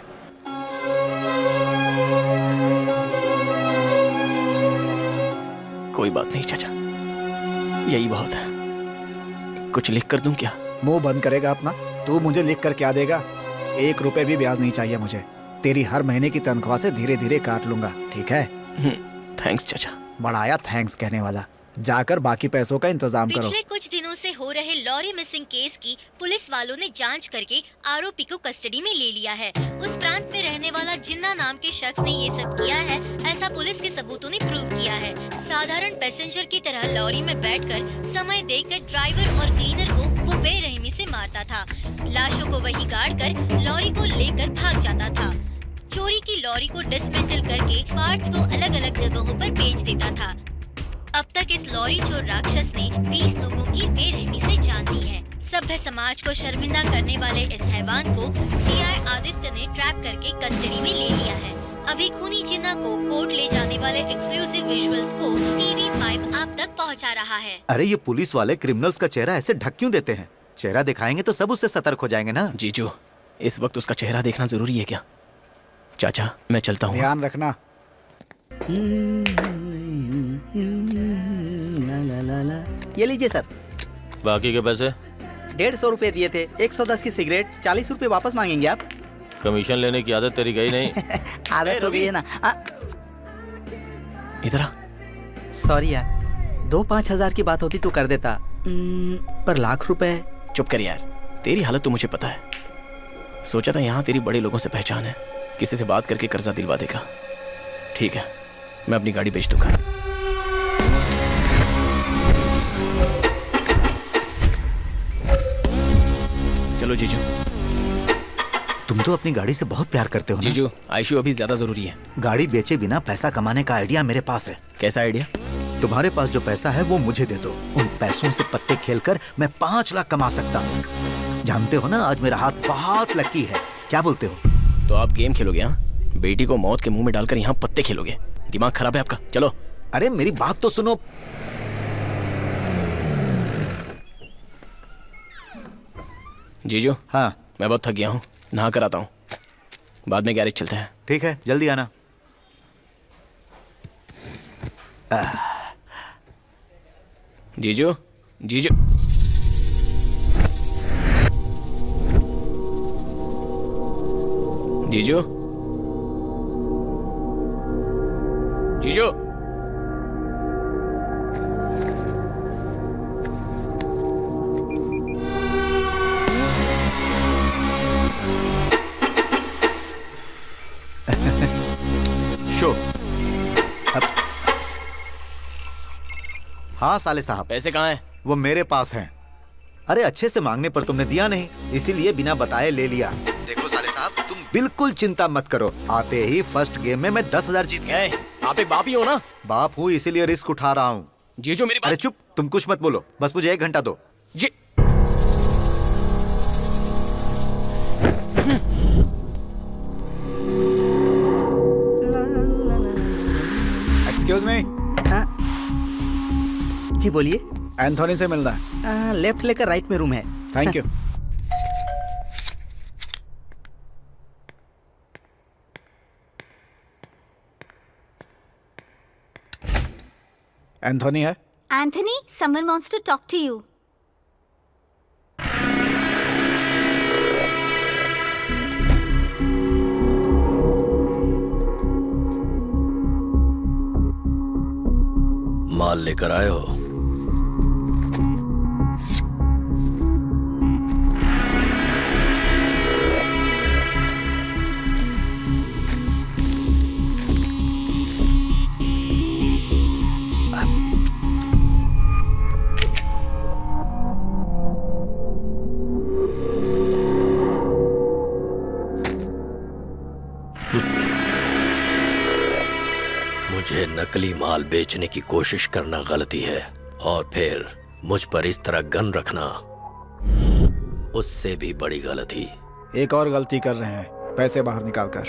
कोई बात नहीं चाचा, यही बहुत है। कुछ लिख कर दूं क्या? मुंह बंद करेगा अपना? तू मुझे लिख कर क्या देगा? 1 रुपए भी ब्याज नहीं चाहिए मुझे। तेरी हर महीने की तनख्वाह से धीरे धीरे काट लूंगा, ठीक है? थैंक्स चाचा। बढ़ाया थैंक्स कहने वाला। जाकर बाकी पैसों का इंतजाम करो। पिछले कुछ दिनों से हो रहे लॉरी मिसिंग केस की पुलिस वालों ने जांच करके आरोपी को कस्टडी में ले लिया है। उस प्रांत में रहने वाला जिन्ना नाम के शख्स ने ये सब किया है, ऐसा पुलिस के सबूतों ने प्रूव किया है। साधारण पैसेंजर की तरह लॉरी में बैठकर समय देखकर ड्राइवर और क्लीनर को वो बेरहमी से मारता था। लाशों को वही गाड़ कर लॉरी को लेकर भाग जाता था। चोरी की लॉरी को डिसमेंटल करके पार्ट्स को अलग अलग जगहों पर बेच देता था। अब तक इस लॉरी चोर राक्षस ने 20 लोगों की बेरहमी से जान दी है। सभ्य समाज को शर्मिंदा करने वाले इस हैवान को सीआई आदित्य ने ट्रैप करके कस्टडी में ले लिया है। अभी खूनी जिन्ना को कोर्ट ले जाने वाले एक्सक्लूसिव विजुअल्स को TV5 आप तक पहुंचा रहा है। अरे ये पुलिस वाले क्रिमिनल्स का चेहरा ऐसे ढक क्यों देते हैं? चेहरा दिखाएंगे तो सब उससे सतर्क हो जाएंगे ना। जीजू, इस वक्त उसका चेहरा देखना जरूरी है क्या? चाचा, मैं चलता हूँ। ध्यान रखना। ये लीजिए सर। बाकी के पैसे? 150 रुपए दिए थे। 110 की सिगरेट, 40 रुपए वापस मांगेंगे आप? कमीशन लेने की आदत तेरी गई नहीं। आदत हो गई है ना। इधर आ। सॉरी यार, 2-5 हजार की बात होती तो कर देता, पर लाख रुपए। चुप कर यार, तेरी हालत तो मुझे पता है। सोचा था यहाँ तेरी बड़े लोगों से पहचान है, किसी से बात करके कर्जा दिलवा देगा। ठीक है, मैं अपनी गाड़ी बेच दूंगा। चलो जीजू। तुम तो अपनी गाड़ी से बहुत प्यार करते हो ना? जीजू, आईशू अभी ज्यादा जरूरी है। गाड़ी बेचे बिना पैसा कमाने का आइडिया मेरे पास है। कैसा आइडिया? तुम्हारे पास जो पैसा है वो मुझे दे दो। उन पैसों से पत्ते खेलकर मैं 5 लाख कमा सकता हूँ। जानते हो ना, आज मेरा हाथ बहुत लकी है। क्या बोलते हो? तो आप गेम खेलोगे? हाँ, बेटी को मौत के मुंह में डालकर यहाँ पत्ते खेलोगे? दिमाग खराब है आपका। चलो। अरे मेरी बात तो सुनो। जीजू, हाँ, मैं बहुत थक गया हूँ, नहा कर आता हूँ। बाद में गैरेज चलते हैं। ठीक है, जल्दी आना। जीजू, जीजू। जीजू, जीजू। शो। हाँ साले साहब, पैसे कहाँ हैं? वो मेरे पास हैं। अरे अच्छे से मांगने पर तुमने दिया नहीं, इसीलिए बिना बताए ले लिया। देखो साले साहब, तुम बिल्कुल चिंता मत करो। आते ही फर्स्ट गेम में मैं 10,000 जीत गया। आप एक बाप ही हो ना? बाप हूँ, इसीलिए रिस्क उठा रहा हूँ। जीजू मेरी बात। अरे चुप, तुम कुछ मत बोलो, बस मुझे 1 घंटा दो। जी। Excuse me. जी बोलिए। एंथोनी से मिलना है। लेफ्ट लेकर राइट में रूम है। Thank you. एंथोनी है? Anthony, someone wants to talk to you. माल लेकर आए हो? मुझे नकली माल बेचने की कोशिश करना गलती है, और फिर मुझ पर इस तरह गन रखना उससे भी बड़ी गलती। एक और गलती कर रहे हैं, पैसे बाहर निकाल कर।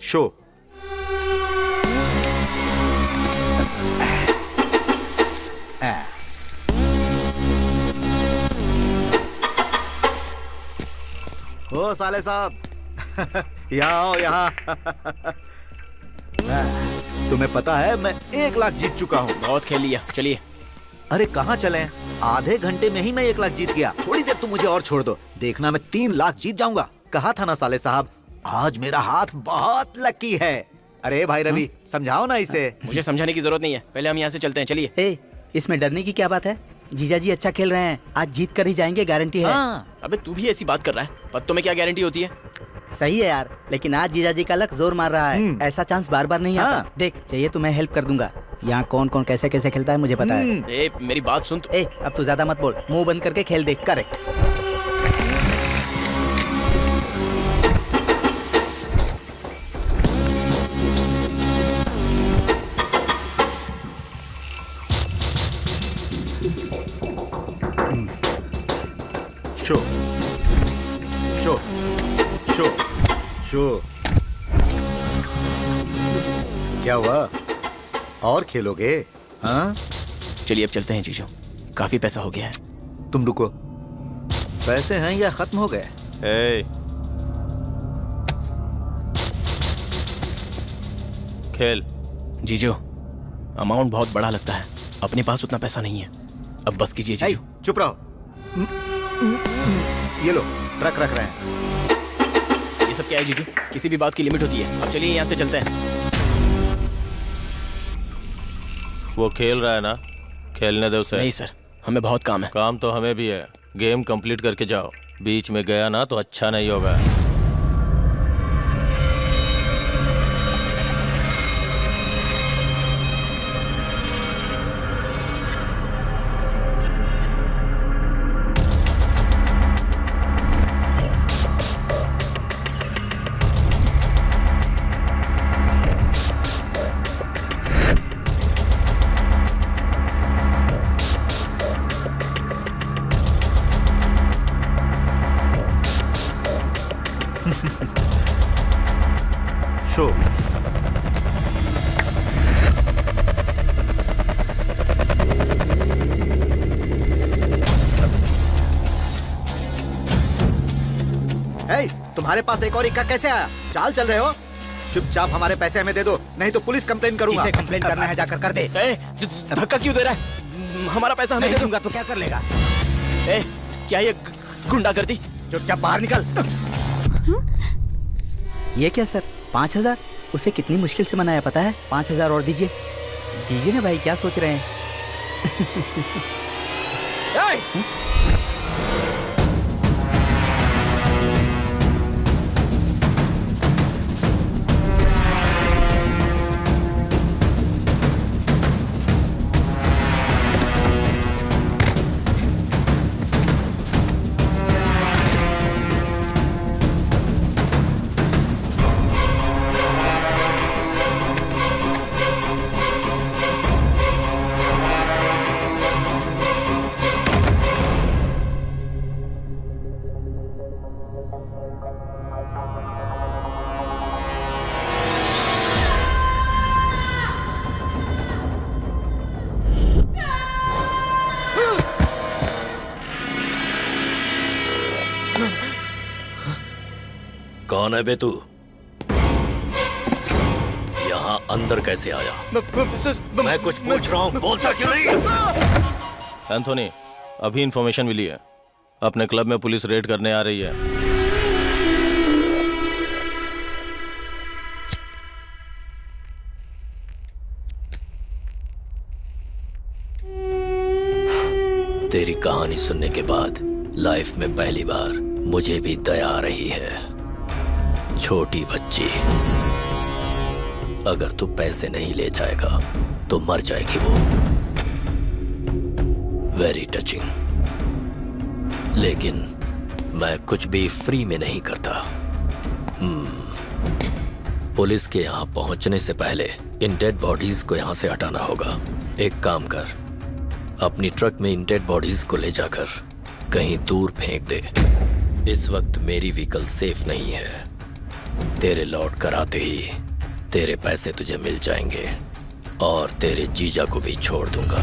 शो। ओ साले साहब, यहाँ आओ यहाँ। तुम्हें पता है मैं 1 लाख जीत चुका हूँ। बहुत खेल लिया, चलिए। अरे कहाँ चलें? आधे घंटे में ही मैं 1 लाख जीत गया। थोड़ी देर तुम मुझे और छोड़ दो, देखना मैं 3 लाख जीत जाऊंगा। कहा था ना साले साहब, आज मेरा हाथ बहुत लकी है। अरे भाई रवि, समझाओ ना इसे। मुझे समझाने की जरूरत नहीं है, पहले हम यहाँ से चलते हैं, चलिए। ए, इसमें डरने की क्या बात है? जीजा जी अच्छा खेल रहे हैं, आज जीत कर ही जाएंगे, गारंटी है। अबे तू भी ऐसी बात कर रहा है, पत्तों में क्या गारंटी होती है? सही है यार, लेकिन आज जीजा जी का लक जोर मार रहा है, ऐसा चांस बार बार नहीं आता। देख, चाहिए तो मैं हेल्प कर दूंगा। यहाँ कौन कौन कैसे कैसे खेलता है मुझे पता है। ए, मेरी बात सुन। ए, अब तू ज्यादा मत बोल, मुंह बंद करके खेल देख। Correct. Show show show show. क्या हुआ, और खेलोगे? हाँ चलिए अब चलते हैं जीजू, काफी पैसा हो गया है। तुम रुको, पैसे हैं या खत्म हो गए? ए, खेल। जीजू, अमाउंट बहुत बड़ा लगता है, अपने पास उतना पैसा नहीं है, अब बस कीजिए जीजू। चुप रहो। ये लो, रख रहे हैं। ये सब क्या है जीजू? किसी भी बात की लिमिट होती है। अब चलिए यहाँ से चलते हैं। वो खेल रहा है ना, खेलने दे उसे। नहीं सर, हमें बहुत काम है। काम तो हमें भी है, गेम कंप्लीट करके जाओ। बीच में गया ना तो अच्छा नहीं होगा। शो। तुम्हारे पास एक और इक्का कैसे आया? चाल चल रहे हो? चुपचाप हमारे पैसे हमें दे दो, नहीं तो पुलिस कंप्लेन करूंगा। किसे कंप्लेन करना है जाकर कर दे। धक्का क्यों दे रहा है? हमारा पैसा हमें दे दूंगा तो क्या कर लेगा? क्या ये गुंडागर्दी? चुपचाप बाहर निकल। ये क्या सर, 5000? उसे कितनी मुश्किल से मनाया पता है? 5000 और दीजिए। दीजिए ना भाई, क्या सोच रहे हैं? कौन है बे तू? यहाँ अंदर कैसे आया? मैं कुछ पूछ रहा हूँ, बोलता क्यों नहीं? एंथोनी, अभी इंफॉर्मेशन मिली है, अपने क्लब में पुलिस रेड करने आ रही है। तेरी कहानी सुनने के बाद लाइफ में पहली बार मुझे भी दया आ रही है। छोटी बच्ची, अगर तू पैसे नहीं ले जाएगा तो मर जाएगी वो। Very touching. लेकिन मैं कुछ भी फ्री में नहीं करता। पुलिस के यहाँ पहुंचने से पहले इन डेड बॉडीज को यहाँ से हटाना होगा। एक काम कर, अपनी ट्रक में इन डेड बॉडीज को ले जाकर कहीं दूर फेंक दे। इस वक्त मेरी व्हीकल सेफ नहीं है। तेरे लौट कर आते ही तेरे पैसे तुझे मिल जाएंगे और तेरे जीजा को भी छोड़ दूंगा।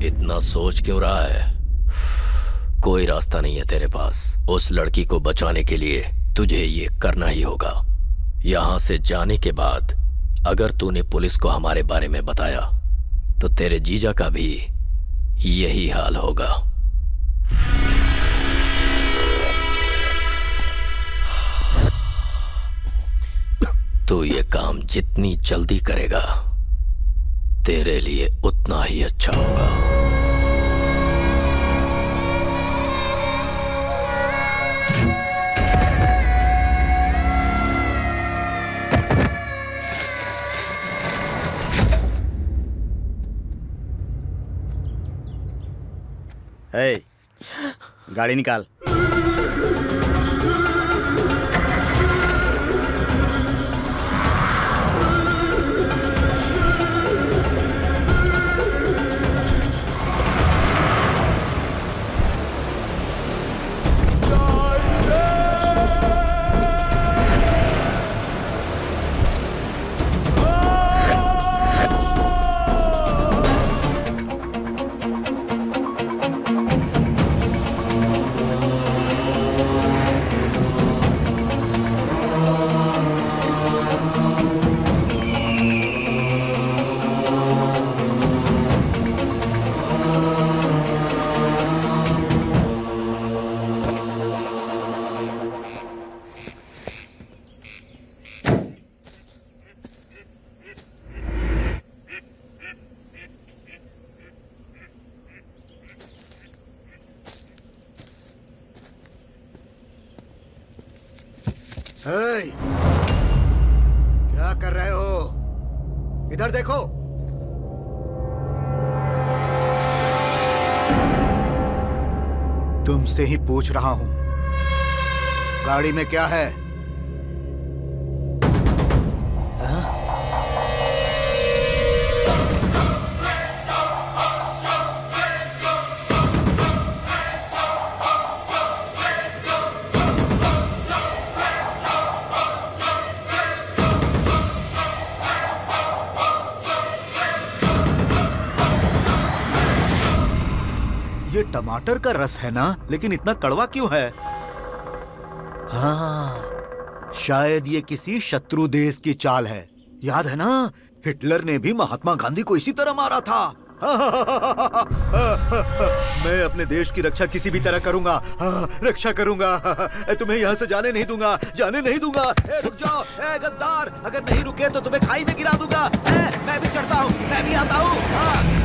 इतना सोच क्यों रहा है? कोई रास्ता नहीं है तेरे पास। उस लड़की को बचाने के लिए तुझे ये करना ही होगा। यहाँ से जाने के बाद अगर तूने पुलिस को हमारे बारे में बताया तो तेरे जीजा का भी यही हाल होगा। तू ये काम जितनी जल्दी करेगा तेरे लिए उतना ही अच्छा होगा। हे, गाड़ी निकाल। हे, क्या कर रहे हो? इधर देखो। तुमसे ही पूछ रहा हूं, गाड़ी में क्या है? ये टमाटर का रस है ना, लेकिन इतना कड़वा क्यों है? हाँ, शायद ये किसी शत्रु देश की चाल है। याद है ना, हिटलर ने भी महात्मा गांधी को इसी तरह मारा था। मैं अपने देश की रक्षा किसी भी तरह करूंगा, रक्षा करूंगा। तुम्हें यहाँ से जाने नहीं दूंगा, जाने नहीं दूंगा। रुक जाओ, गद्दार, अगर नहीं रुके तो तुम्हें खाई में गिरा दूंगा। मैं भी चढ़ता हूँ, मैं भी आता हूँ।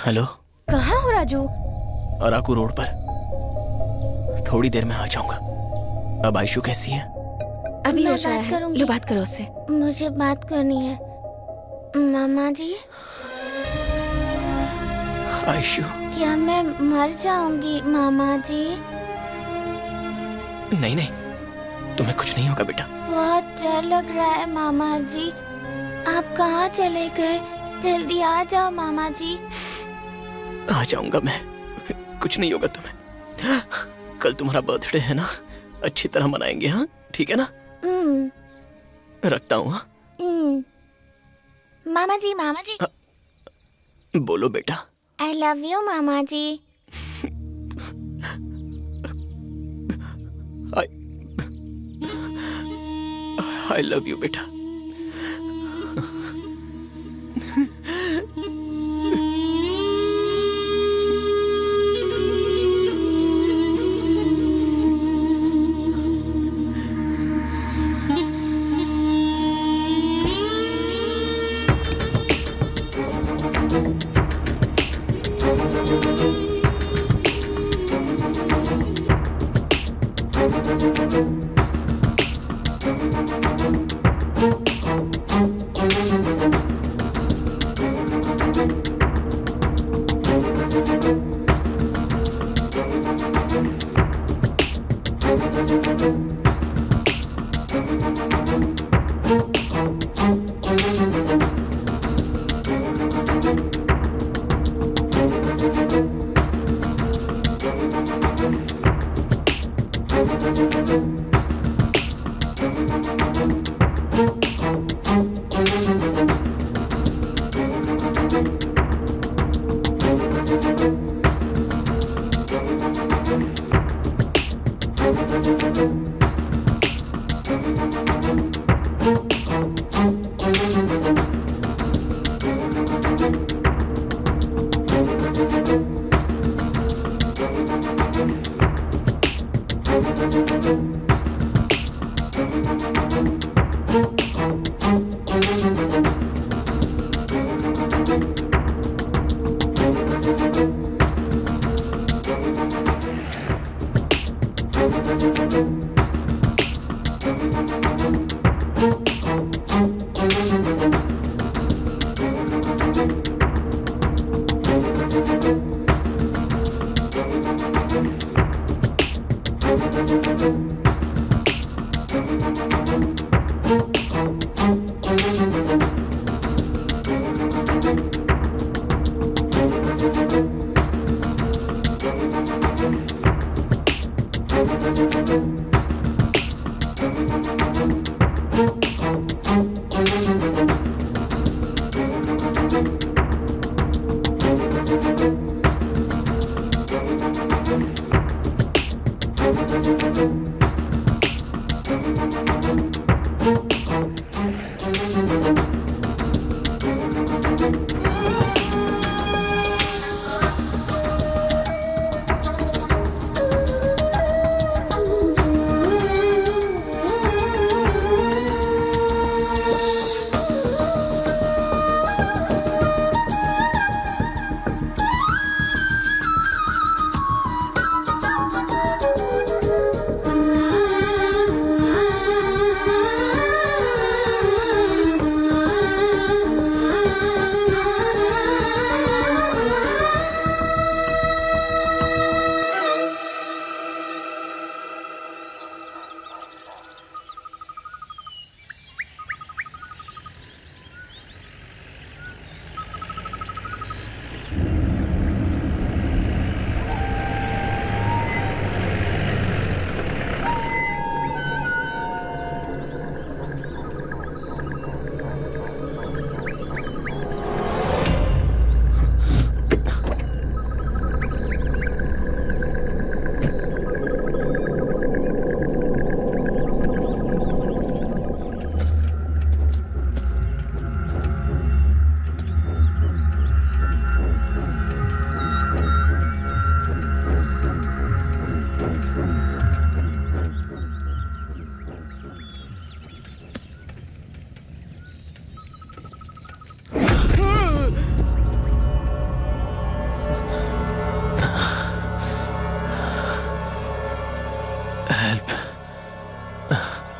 हेलो, कहाँ हो राजू? अराकू रोड पर। थोड़ी देर में आ जाऊंगा। अब आयशु कैसी है? अभी मैं होश आया बात है। करूंगी। लो बात करो उससे। मुझे बात करनी है। मामा जी, आयशु, क्या मैं मर जाऊंगी मामा जी? नहीं नहीं, तुम्हें कुछ नहीं होगा बेटा। बहुत डर लग रहा है मामा जी। आप कहाँ चले गए? जल्दी आ जाओ मामा जी। आ जाऊंगा मैं, कुछ नहीं होगा तुम्हें। कल तुम्हारा बर्थडे है ना, अच्छी तरह मनाएंगे। हाँ ठीक है ना? रखता हूँ। हाँ मामा जी, मामा जी। बोलो बेटा। आई लव यू मामा जी। आई लव यू बेटा।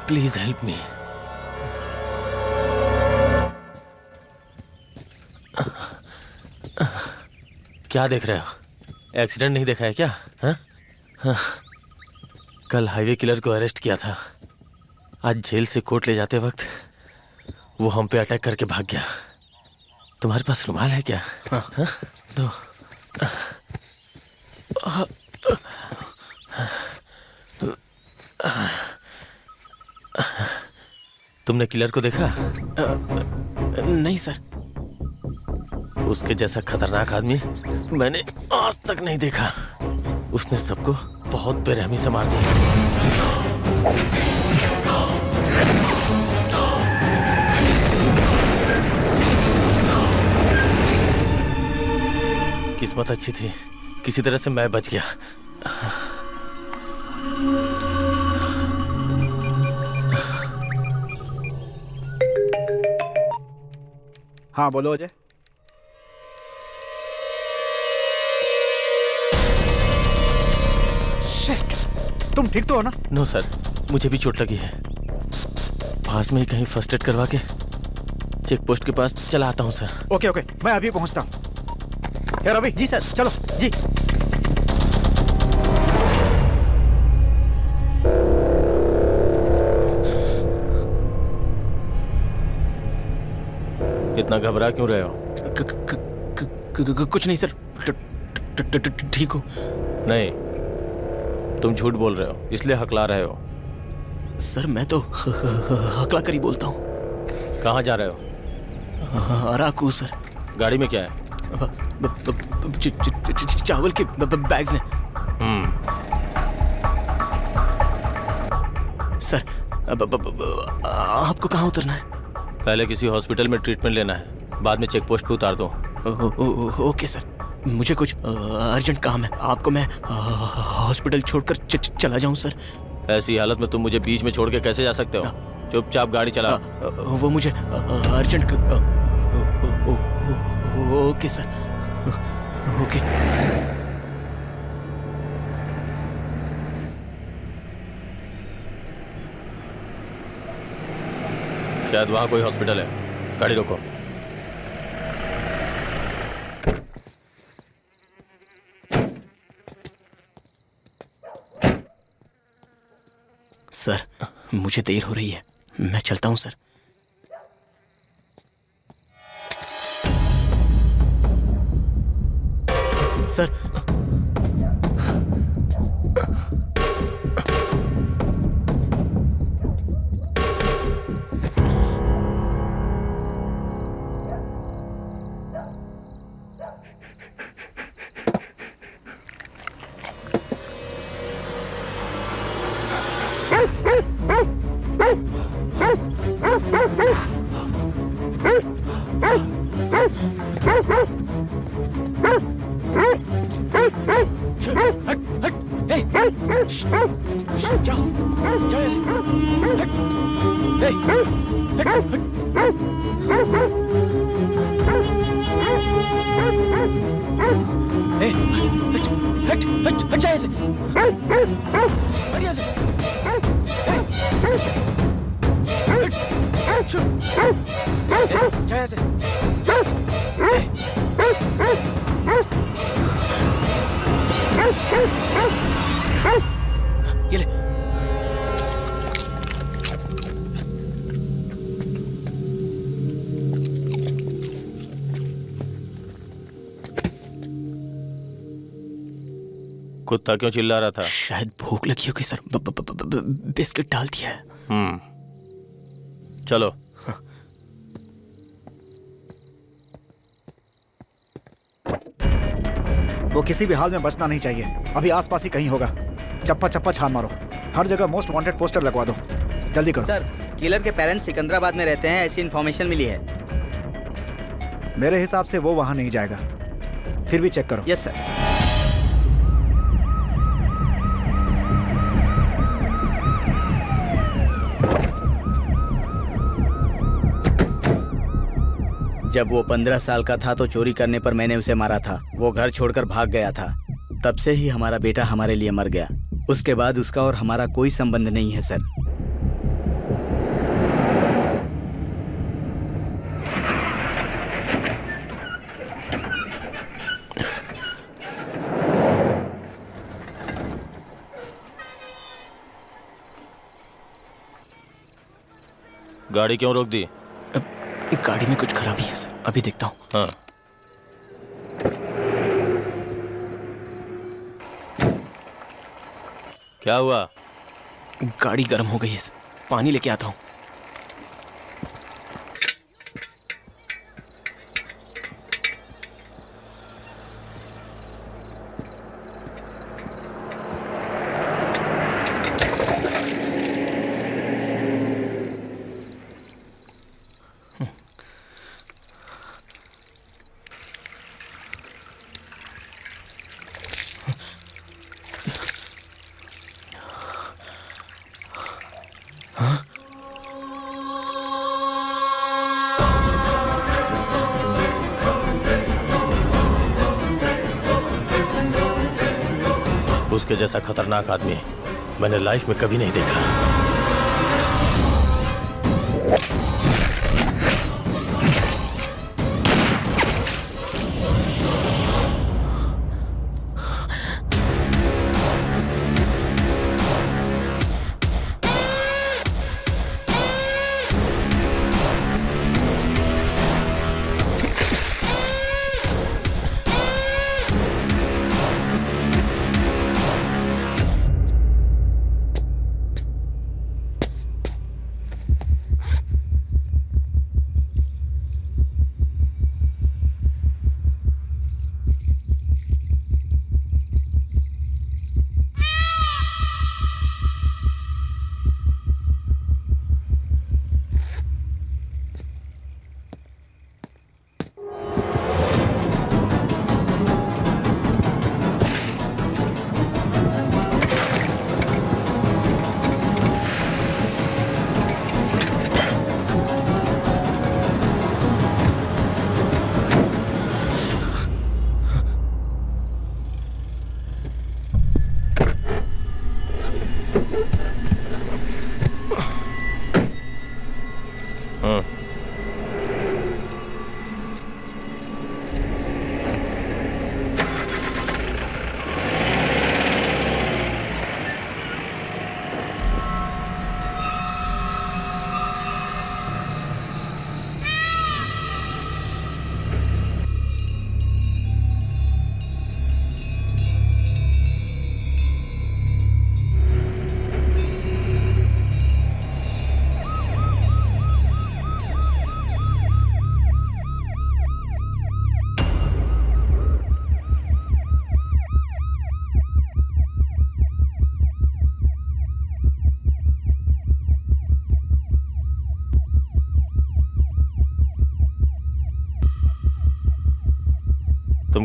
Please help me. क्या देख रहे हो? एक्सीडेंट नहीं देखा है क्या? हाँ? हाँ। कल हाईवे किलर को अरेस्ट किया था। आज जेल से कोर्ट ले जाते वक्त वो हम पे अटैक करके भाग गया। तुम्हारे पास रुमाल है क्या? हाँ। हाँ? दो। तुमने किलर को देखा? नहीं सर। उसके जैसा खतरनाक आदमी मैंने आज तक नहीं देखा। उसने सबको बहुत बेरहमी से मार दिया। किस्मत अच्छी थी, किसी तरह से मैं बच गया। हाँ बोलो अजय। तुम ठीक तो हो ना? नो सर, मुझे भी चोट लगी है। पास में ही कहीं फर्स्ट एड करवा के चेक पोस्ट के पास चला आता हूँ सर। ओके ओके, मैं अभी पहुँचता हूँ। यार अभी। जी सर। चलो जी। इतना घबरा क्यों रहे हो? कुछ नहीं सर, ठीक हो। नहीं, तुम झूठ बोल रहे हो, इसलिए हकला रहे हो। सर मैं तो हकला कर ही बोलता हूँ। कहाँ जा रहे हो? अराकू सर। गाड़ी में क्या है? चावल के बैग्स हैं। सर आपको कहाँ उतरना है? पहले किसी हॉस्पिटल में ट्रीटमेंट लेना है, बाद में चेक पोस्ट पे उतार दो। ओके सर, मुझे कुछ अर्जेंट काम है। आपको मैं हॉस्पिटल छोड़कर चला जाऊं सर? ऐसी हालत में तुम मुझे बीच में छोड़ के कैसे जा सकते हो? चुपचाप गाड़ी चला। वो मुझे अर्जेंट। Okay sir, okay. शायद वहाँ कोई हॉस्पिटल है, गाड़ी रोको। सर मुझे देर हो रही है, मैं चलता हूँ सर। सर कुत्ता क्यों चिल्ला रहा था? शायद भूख लगी होगी सर, बिस्किट डाल दिया है। चलो। वो किसी भी हाल में बचना नहीं चाहिए। अभी आसपास ही कहीं होगा। चप्पा चप्पा छान मारो, हर जगह मोस्ट वांटेड पोस्टर लगवा दो। जल्दी करो। सर किलर के पेरेंट्स सिकंदराबाद में रहते हैं, ऐसी इन्फॉर्मेशन मिली है। मेरे हिसाब से वो वहां नहीं जाएगा, फिर भी चेक करो। Yes sir. जब वो 15 साल का था तो चोरी करने पर मैंने उसे मारा था। वो घर छोड़कर भाग गया था, तब से ही हमारा बेटा हमारे लिए मर गया। उसके बाद उसका और हमारा कोई संबंध नहीं है सर। गाड़ी क्यों रोक दी? गाड़ी में कुछ खराबी है सर, अभी देखता हूँ। हाँ। क्या हुआ? गाड़ी गर्म हो गई है सर, पानी लेके आता हूँ। उसके जैसा खतरनाक आदमी मैंने लाइफ में कभी नहीं देखा।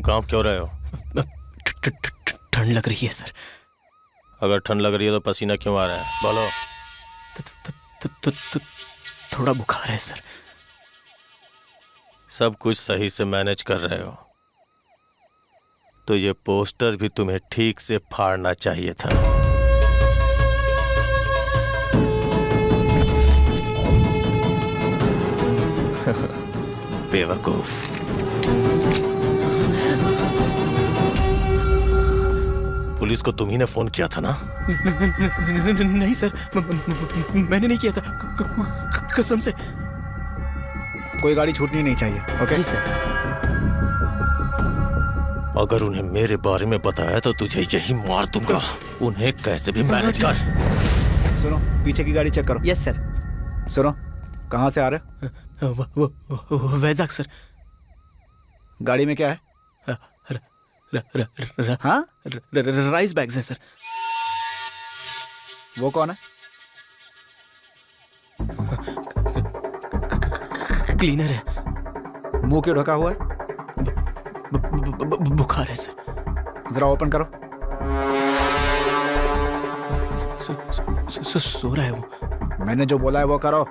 कांप क्यों रहे हो? ठंड लग रही है सर। अगर ठंड लग रही है तो पसीना क्यों आ रहा है? बोलो। थोड़ा बुखार है सर। सब कुछ सही से मैनेज कर रहे हो तो ये पोस्टर भी तुम्हें ठीक से फाड़ना चाहिए था। बेवकूफ। पुलिस को तुम ही ने फोन किया था ना? नहीं सर, मैंने नहीं किया था, कसम से। कोई गाड़ी छूटनी नहीं चाहिए। Okay sir. अगर उन्हें मेरे बारे में बताया तो तुझे यही मार दूंगा। उन्हें कैसे भी मैनेज कर। सुनो, पीछे की गाड़ी चेक करो। Yes sir. सुनो, कहाँ से आ रहे हो? वैजाग सर। गाड़ी में क्या है? हाँ? राइस बैग्स हैं सर। वो कौन है? क्लीनर है। मुंह क्यों ढका हुआ है? बुखार है सर। जरा ओपन करो। सो रहा है वो। मैंने जो बोला है वो करो।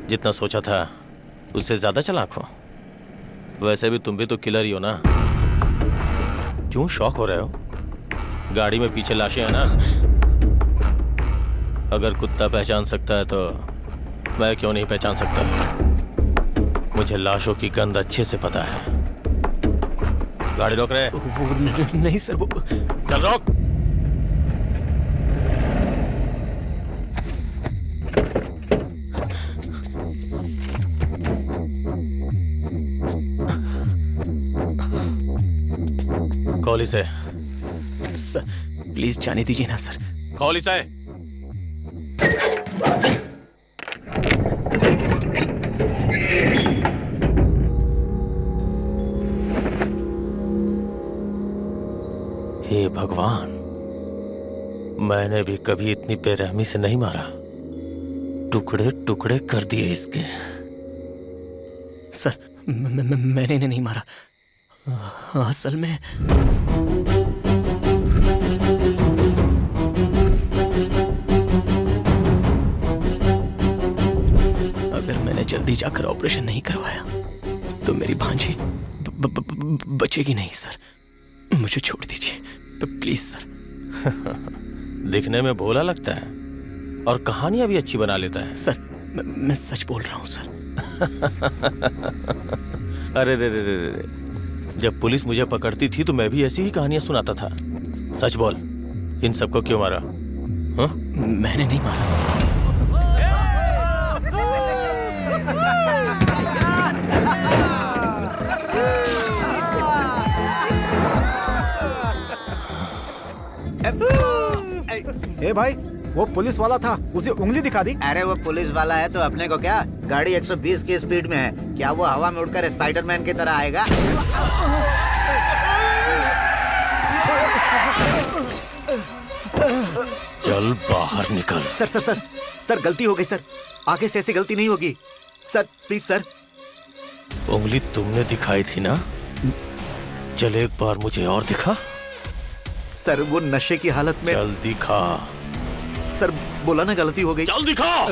जितना सोचा था उससे ज्यादा चालाक हो। वैसे भी तुम भी तो किलर ही हो ना। क्यों शॉक हो रहे हो? गाड़ी में पीछे लाशें हैं ना। अगर कुत्ता पहचान सकता है तो मैं क्यों नहीं पहचान सकता? मुझे लाशों की गंध अच्छे से पता है। गाड़ी रोक रहे? नहीं सर, वो चल रोक। कॉल इसे। सर प्लीज जाने दीजिए ना सर। कॉल इसे। हे भगवान, मैंने भी कभी इतनी बेरहमी से नहीं मारा। टुकड़े टुकड़े कर दिए इसके। सर मैंने इन्हें नहीं मारा। असल में अगर मैंने जल्दी जाकर ऑपरेशन नहीं करवाया तो मेरी भांजी बचेगी नहीं सर। मुझे छोड़ दीजिए प्लीज सर। दिखने में भोला लगता है और कहानियां भी अच्छी बना लेता है। सर मैं सच बोल रहा हूँ सर। अरे रे रे रे रे, जब पुलिस मुझे पकड़ती थी तो मैं भी ऐसी ही कहानियां सुनाता था। सच बोल, इन सबको क्यों मारा? हाँ? मैंने नहीं मारा सर। ए भाई, वो पुलिस वाला था, उसे उंगली दिखा दी। अरे वो पुलिस वाला है तो अपने को क्या? गाड़ी 120 की स्पीड में है। क्या वो हवा में उड़कर स्पाइडरमैन की तरह आएगा? चल बाहर निकल। सर सर सर सर, गलती हो गई सर। आगे से ऐसी गलती नहीं होगी सर, प्लीज सर। उंगली तुमने दिखाई थी ना? चल एक बार मुझे और दिखा। सर वो नशे की हालत में। चल दिखा। सर बोला ना गलती हो गई। चल दिखा।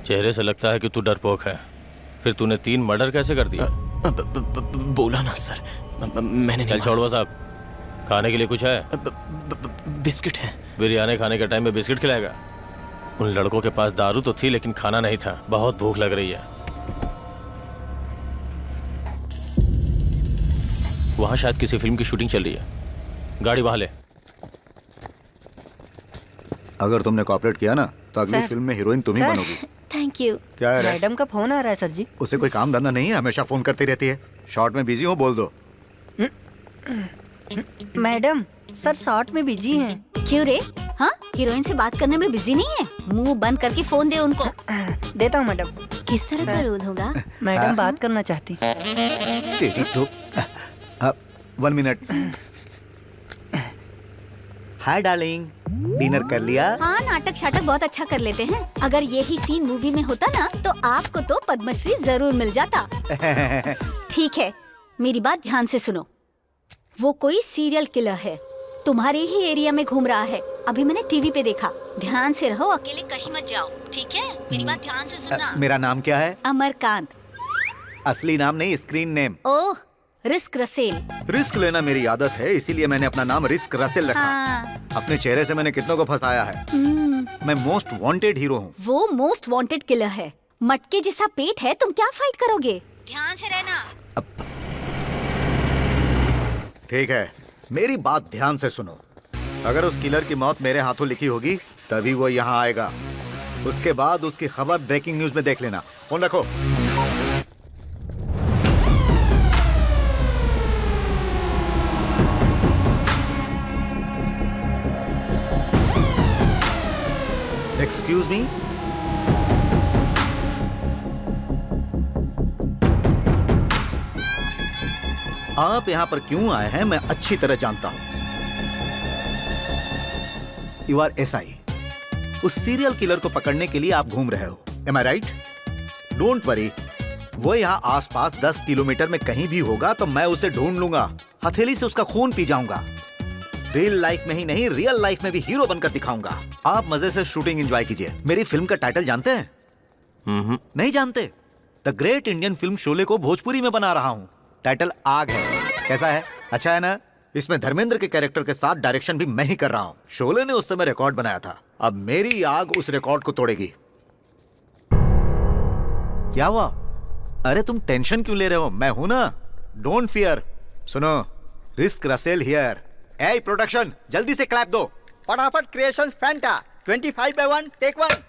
चेहरे से लगता है कि तू डरपोक है। फिर तूने 3 मर्डर कैसे कर दिया? बोला ना सर, मैंने नहीं। चल छोड़वा साहब, खाने के लिए कुछ है? बिस्किट है। बिरयानी खाने के टाइम में बिस्किट खिलाएगा? उन लड़कों के पास दारू तो थी लेकिन खाना नहीं था। बहुत भूख लग रही है। वहां शायद किसी फिल्म की शूटिंग चल रही है। गाड़ी वहां ले। अगर तुमने कॉपरेट किया ना तो अगली फिल्म में हीरोइन तुम ही बनोगी। Thank you. क्या है रे? मैडम का फोन आ रहा है सर जी। उसे कोई काम धंधा नहीं है, हमेशा फोन करती रहती है। शॉर्ट में बिजी हो बोल दो। मैडम सर शॉर्ट में बिजी हैं। क्यों रे? हाँ, हीरोइन से बात करने में बिजी नहीं है? मुंह बंद करके फोन दे उनको। देता हूँ मैडम। किस तरह का रोल होगा? मैडम बात करना चाहती। तेरी तो 1 मिनट। हाय डार्लिंग, डिनर कर लिया? हाँ, नाटक शाटक बहुत अच्छा कर लेते हैं। अगर यही सीन मूवी में होता ना तो आपको तो पद्मश्री जरूर मिल जाता। ठीक है, मेरी बात ध्यान से सुनो। वो कोई सीरियल किलर है, तुम्हारे ही एरिया में घूम रहा है। अभी मैंने टीवी पे देखा। ध्यान से रहो, अकेले कहीं मत जाओ, ठीक है? मेरी बात ध्यान से सुनना। मेरा नाम क्या है? अमरकांत। असली नाम नहीं, स्क्रीन नेम। ओह, रिस्क रसेल। रिस्क लेना मेरी आदत है, इसीलिए मैंने अपना नाम रिस्क रसेल रखा। हाँ। अपने चेहरे से मैंने कितनों को फंसाया है। मैं मोस्ट वांटेड हीरो हूँ। वो मोस्ट वांटेड किलर है। मटके जैसा पेट है, तुम क्या फाइट करोगे? ध्यान से रहना। ठीक है, मेरी बात ध्यान से सुनो। अगर उस किलर की मौत मेरे हाथों लिखी होगी तभी वो यहाँ आएगा। उसके बाद उसकी खबर ब्रेकिंग न्यूज में देख लेना। फोन रखो। Excuse me. आप यहां पर क्यों आए हैं मैं अच्छी तरह जानता हूं। You are SI. उस सीरियल किलर को पकड़ने के लिए आप घूम रहे हो। Am I right? Don't worry, वो यहाँ आसपास 10 किलोमीटर में कहीं भी होगा तो मैं उसे ढूंढ लूंगा। हथेली से उसका खून पी जाऊंगा। रियल लाइफ में ही नहीं, रियल लाइफ में भी हीरो बनकर दिखाऊंगा। आप मजे से शूटिंग एंजॉय कीजिए। मेरी फिल्म का टाइटल जानते हैं? नहीं जानते? The great Indian film Sholay को भोजपुरी में बना रहा हूँ। टाइटल आग है। कैसा है? अच्छा है ना? इसमें धर्मेंद्र के कैरेक्टर के साथ डायरेक्शन भी मैं ही कर रहा हूँ। शोले ने उस समय रिकॉर्ड बनाया था, अब मेरी आग उस रिकॉर्ड को तोड़ेगी। क्या हुआ? अरे तुम टेंशन क्यों ले रहे हो? मैं हूं ना। Don't fear. सुनो, risk Russell here. A production, जल्दी से क्लैप दो। फटाफट क्रिएशंस फैंटा 25/1 टेक 1।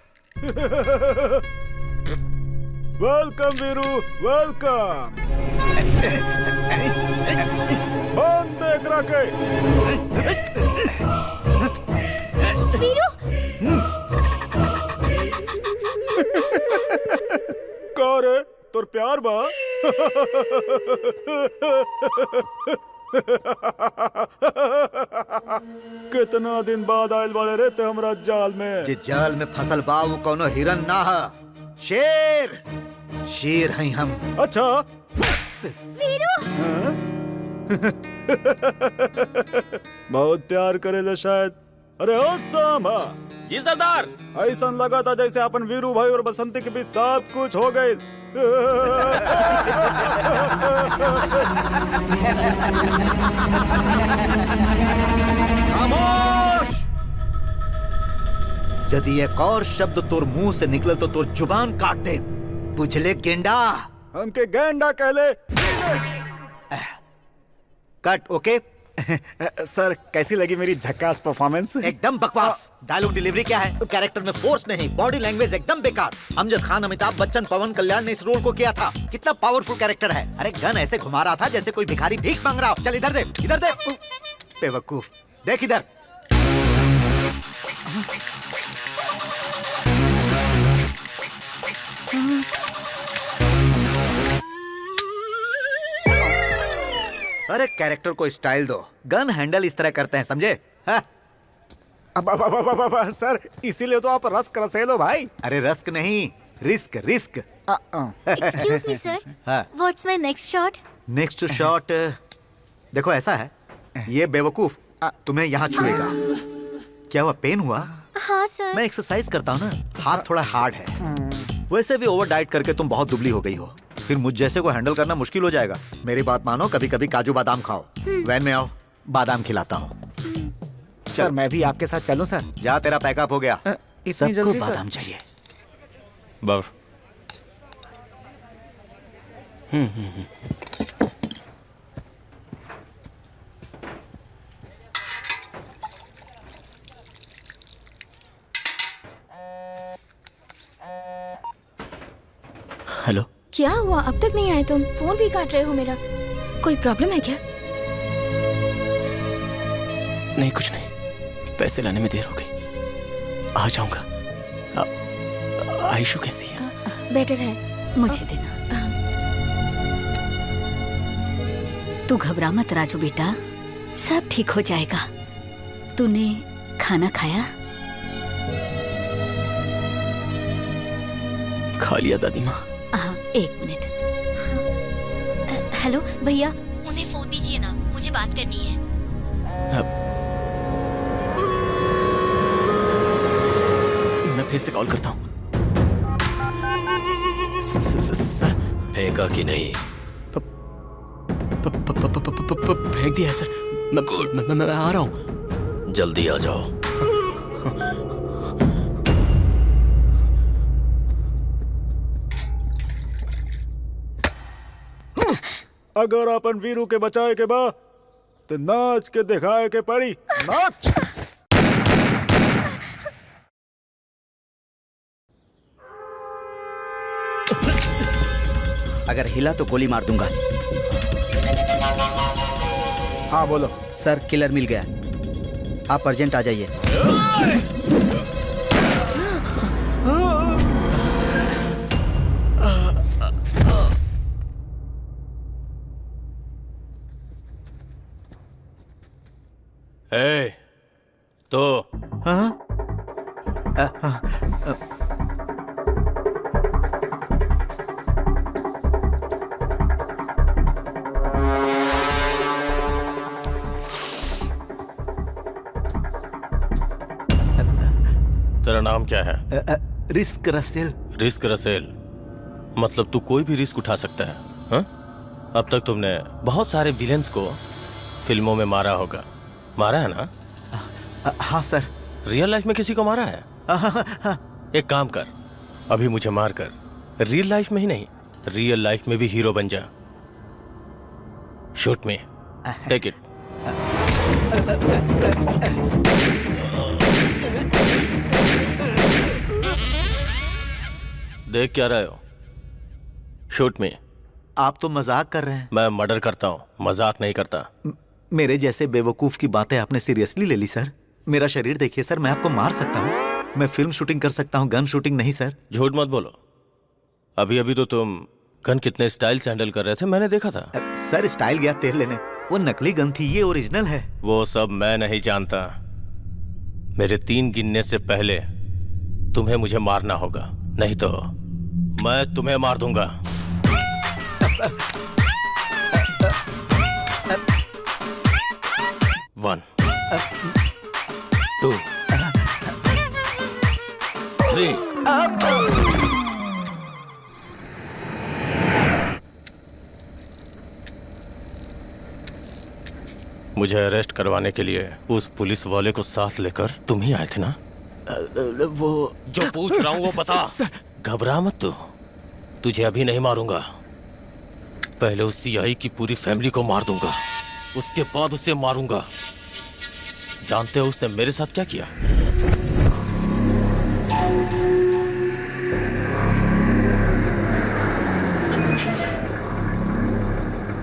Welcome Veeru, welcome. बंद देख रखे। वीरू, का रे, तोर प्यार बा? कितना दिन बाद आयल वाले रहते हमरा जाल में। जे जाल में फसल बा वो कोनो हिरन ना है, शेर। शेर हैं हम। अच्छा वीरू। बहुत प्यार करेले शायद। अरे ओ सामा। जी सरदार। ऐसा लगा था जैसे अपन वीरू भाई और बसंती के बीच सब कुछ हो गए। खामोश। यदि एक और शब्द तोर मुंह से निकले तो तोर जुबान काट दे। बुझले गेंडा? हमके गेंडा कहले। कट। ओके। सर कैसी लगी मेरी झक्कास परफॉर्मेंस? एकदम बकवास। डायलॉग डिलीवरी क्या है? कैरेक्टर में फोर्स नहीं, बॉडी लैंग्वेज एकदम बेकार। अमजद खान, अमिताभ बच्चन, पवन कल्याण ने इस रोल को किया था। कितना पावरफुल कैरेक्टर है। अरे गन ऐसे घुमा रहा था जैसे कोई भिखारी भीख मांग रहा हो। चल इधर दे, इधर दे। बेवकूफ, देख इधर। अरे कैरेक्टर को स्टाइल दो। गन हैंडल इस तरह करते हैं, समझे? सर इसीलिए तो आप रस्क रसेलो भाई। अरे रस्क नहीं, risk risk. Excuse me sir, what's my next shot? Next shot देखो ऐसा है। ये बेवकूफ तुम्हें यहाँ छुएगा। क्या हुआ? पेन हुआ? हाँ सर। मैं एक्सरसाइज करता हूँ ना, हाथ थोड़ा हार्ड है। वैसे भी ओवर डाइट करके तुम बहुत दुबली हो गई हो, फिर मुझ जैसे को हैंडल करना मुश्किल हो जाएगा। मेरी बात मानो, कभी कभी काजू बादाम खाओ। वैन में आओ। बादाम खिलाता हूँ। सर मैं भी आपके साथ चलूं सर? जा, तेरा पैकअप हो गया। इतनी सबको जल्दी बादाम सर? चाहिए। बर्फ। हेलो। क्या हुआ? अब तक नहीं आए तुम? फोन भी काट रहे हो मेरा। कोई प्रॉब्लम है क्या? नहीं, कुछ नहीं। पैसे लाने में देर हो गई। आ जाऊंगा। आयशु कैसी है? बेटर है, मुझे देना। तू घबरा मत राजू बेटा, सब ठीक हो जाएगा। तूने खाना खाया? खा लिया दादी माँ। हाँ, 1 मिनट। हेलो भैया, उन्हें फोन दीजिए ना, मुझे बात करनी है। मैं फिर से कॉल करता हूँ। सर, फेंका कि नहीं? फेंक दिया है सर। मैं आ रहा हूँ। जल्दी आ जाओ। अगर अपन वीरू के बचाए के बा तो नाच के दिखाए के पड़ी। नाच। अगर हिला तो गोली मार दूंगा। हाँ बोलो। सर किलर मिल गया, आप अर्जेंट आ जाइए। ए, तो हाँ? तेरा नाम क्या है? Risk Russell. रिस्क रसेल मतलब तू कोई भी रिस्क उठा सकता है, हाँ? अब तक तुमने बहुत सारे विलेंस को फिल्मों में मारा होगा, मारा है ना? हाँ सर। रियल लाइफ में किसी को मारा है? एक काम कर, अभी मुझे मार कर रियल लाइफ में ही नहीं, रियल लाइफ में भी हीरो बन जा। Shoot me, take it. देख क्या रहे हो? Shoot me. आप तो मजाक कर रहे हैं। मैं मर्डर करता हूँ, मजाक नहीं करता। मेरे जैसे बेवकूफ की बातें आपने सीरियसली ले ली सर। मेरा शरीर देखिए सर, मैं आपको मार सकता हूँ। मैं फिल्म शूटिंग कर सकता हूँ, गन शूटिंग नहीं सर। झूठ मत बोलो। अभी अभी तो तुम गन कितने स्टाइल से हैंडल कर रहे थे, मैंने देखा था। सर स्टाइल गया तेल लेने, वो नकली गन थी, ये ओरिजिनल है। वो सब मैं नहीं जानता। मेरे 3 गिनने से पहले तुम्हें मुझे मारना होगा, नहीं तो मैं तुम्हें मार दूंगा। 1 2 3। मुझे अरेस्ट करवाने के लिए उस पुलिस वाले को साथ लेकर तुम ही आए थे ना? वो जो पूछ रहा हूँ वो बता। घबरा मत तू, तुझे अभी नहीं मारूंगा। पहले उस सीआई की पूरी फैमिली को मार दूंगा, उसके बाद उसे मारूंगा। जानते हो उसने मेरे साथ क्या किया?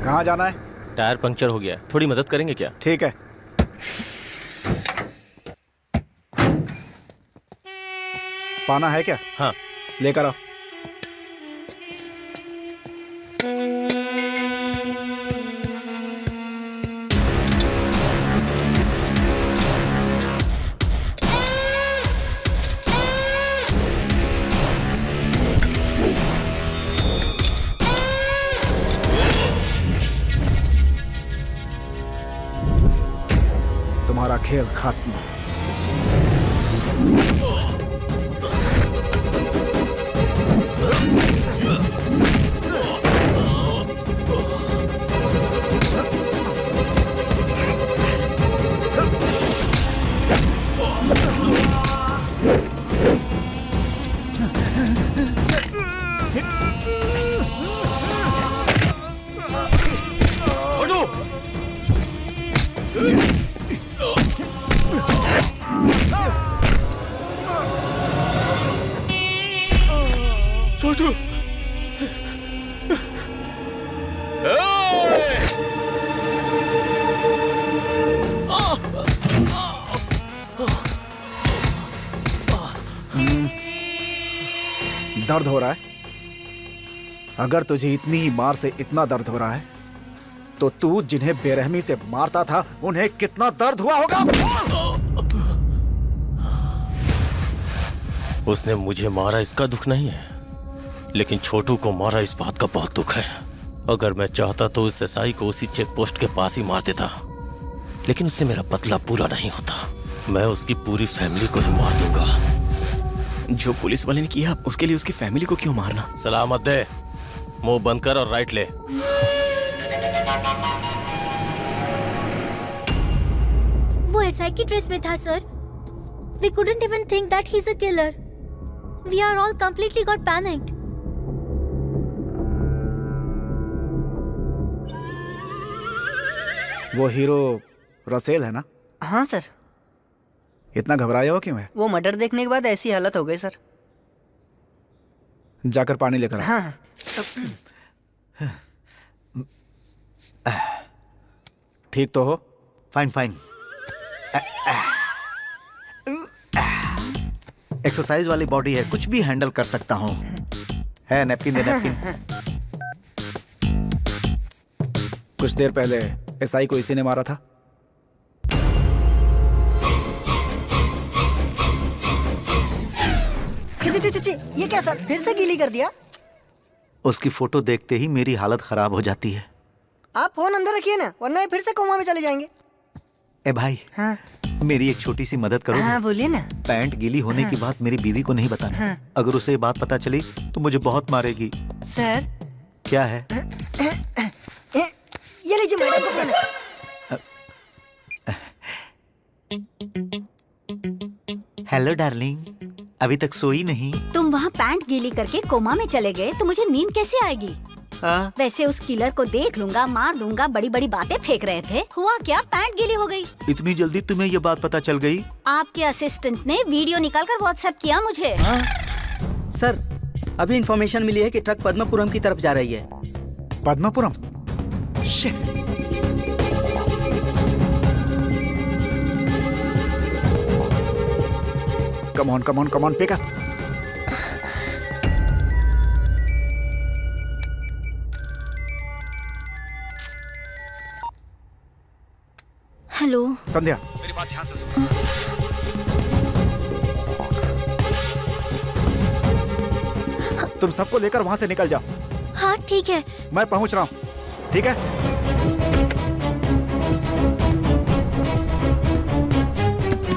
कहाँ जाना है? टायर पंक्चर हो गया, थोड़ी मदद करेंगे क्या? ठीक है। पाना है क्या? हाँ लेकर आओ। तुम्हारा खेल खत्म। छोटू, दर्द हो रहा है? अगर तुझे इतनी ही मार से इतना दर्द हो रहा है तो तू जिन्हें बेरहमी से मारता था उन्हें कितना दर्द हुआ होगा? उसने मुझे मारा इसका दुख नहीं है, लेकिन छोटू को मारा इस बात का बहुत दुख है। अगर मैं चाहता तो उस एसआई को उसी चेक पोस्ट के पास ही मार देता, लेकिन उससे मेरा बदला पूरा नहीं होता। मैं उसकी पूरी फैमिली को ही मार दूंगा। जो पुलिस वाले ने किया उसके लिए उसकी फैमिली को क्यों मारना? सलामत दे, मुंह बंद कर और राइट ले। वो एसआई की ड्रेस में था sir. We couldn't even think that he's a killer. We are all completely got panicked. वो हीरो रसेल है ना? हाँ सर। इतना घबराया हो क्यों है? वो मर्डर देखने के बाद ऐसी हालत हो गई सर। जाकर पानी लेकर आ। हाँ। ठीक तो हो? Fine fine. एक्सरसाइज वाली बॉडी है, कुछ भी हैंडल कर सकता हूँ। है नैपकिन दे, नैपकिन। कुछ देर पहले एसआई को इसी ने मारा था। ये क्या सर, फिर से गीली कर दिया? उसकी फोटो देखते ही मेरी हालत खराब हो जाती है। आप फोन अंदर रखिए ना, वरना ये फिर से कोमा में चले जाएंगे। ए भाई, हाँ? मेरी एक छोटी सी मदद करो। हाँ बोलिए ना। पैंट गीली होने की बात मेरी बीवी को नहीं बताना। हाँ। अगर उसे ये बात पता चली तो मुझे बहुत मारेगी। सर। क्या है? ये लीजिए मैडम। हेलो डार्लिंग, अभी तक सोई नहीं? तुम वहाँ पैंट गीली करके कोमा में चले गए तो मुझे नींद कैसे आएगी? वैसे उस किलर को देख लूंगा, मार दूंगा, बड़ी बड़ी बातें फेंक रहे थे। हुआ क्या, पैंट गीली हो गई। इतनी जल्दी तुम्हें ये बात पता चल गई? आपके असिस्टेंट ने वीडियो निकालकर व्हाट्सएप किया मुझे। सर, अभी इंफॉर्मेशन मिली है कि ट्रक पद्मपुरम की तरफ जा रही है। Padmapuram? Come on come on come on, pick up. Hello Sandhya, मेरी बात ध्यान से सुनो। तुम सबको लेकर वहां से निकल जाओ। हाँ ठीक है। मैं पहुंच रहा हूँ, ठीक है?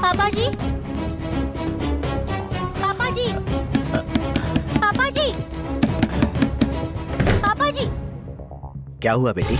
पापा जी, पापा जी, पापा जी, पापा जी। क्या हुआ बेटी?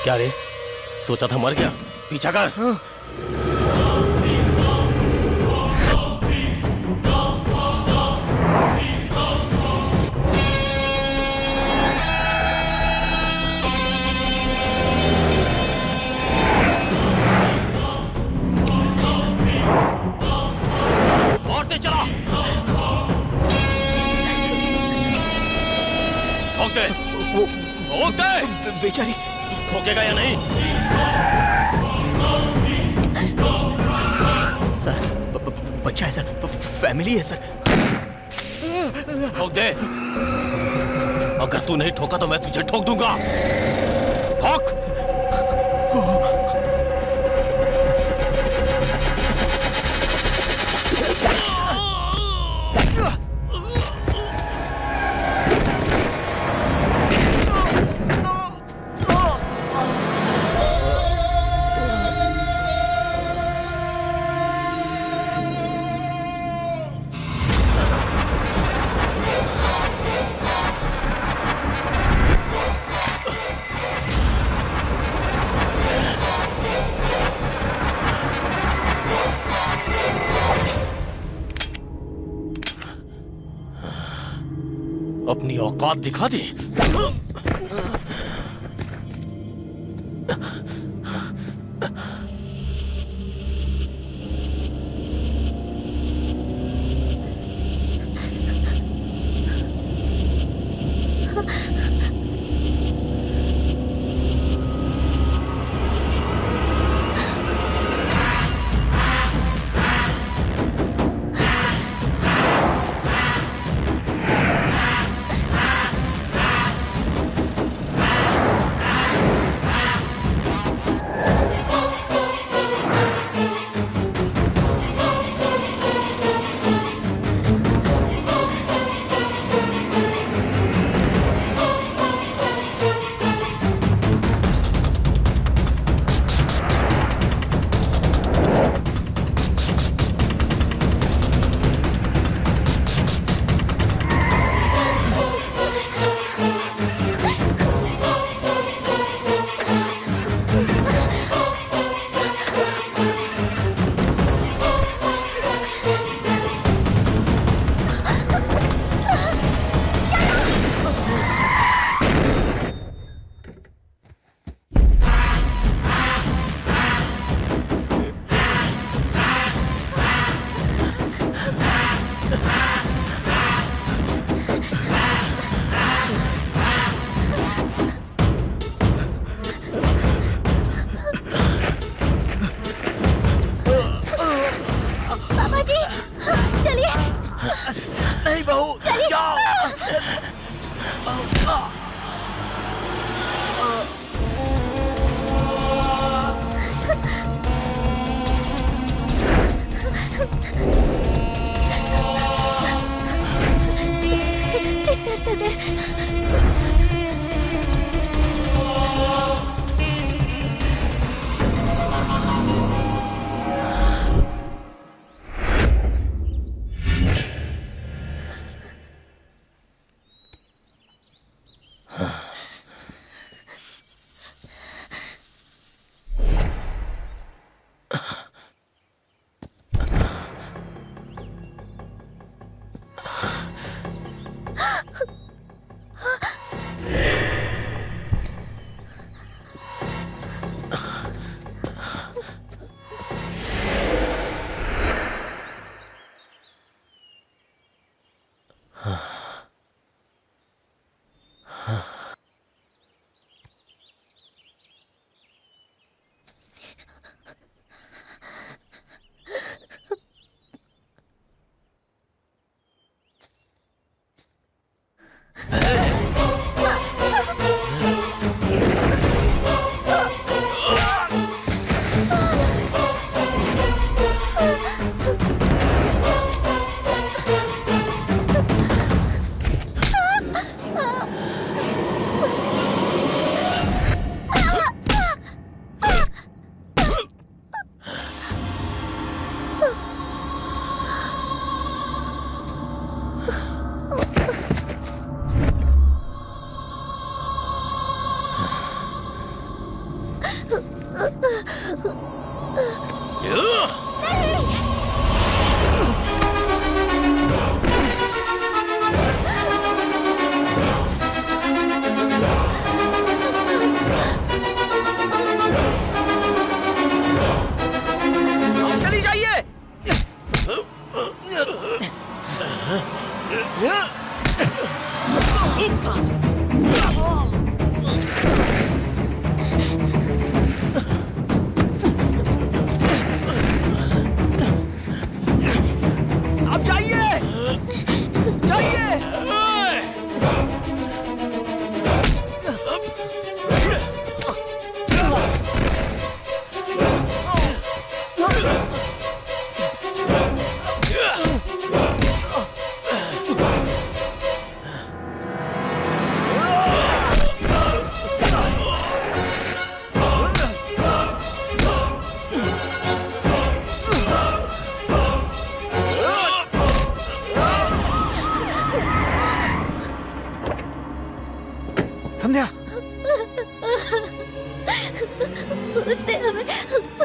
क्या रे, सोचा था मर गया? पीछा कर। और तेज चला। ठोक दे, ठोक दे। बेचारी ठोकेगा या नहीं? फैमिली है सर। ठोक दे। अगर तू नहीं ठोका तो मैं तुझे ठोक दूंगा। ठोक। अपनी औकात दिखा दे।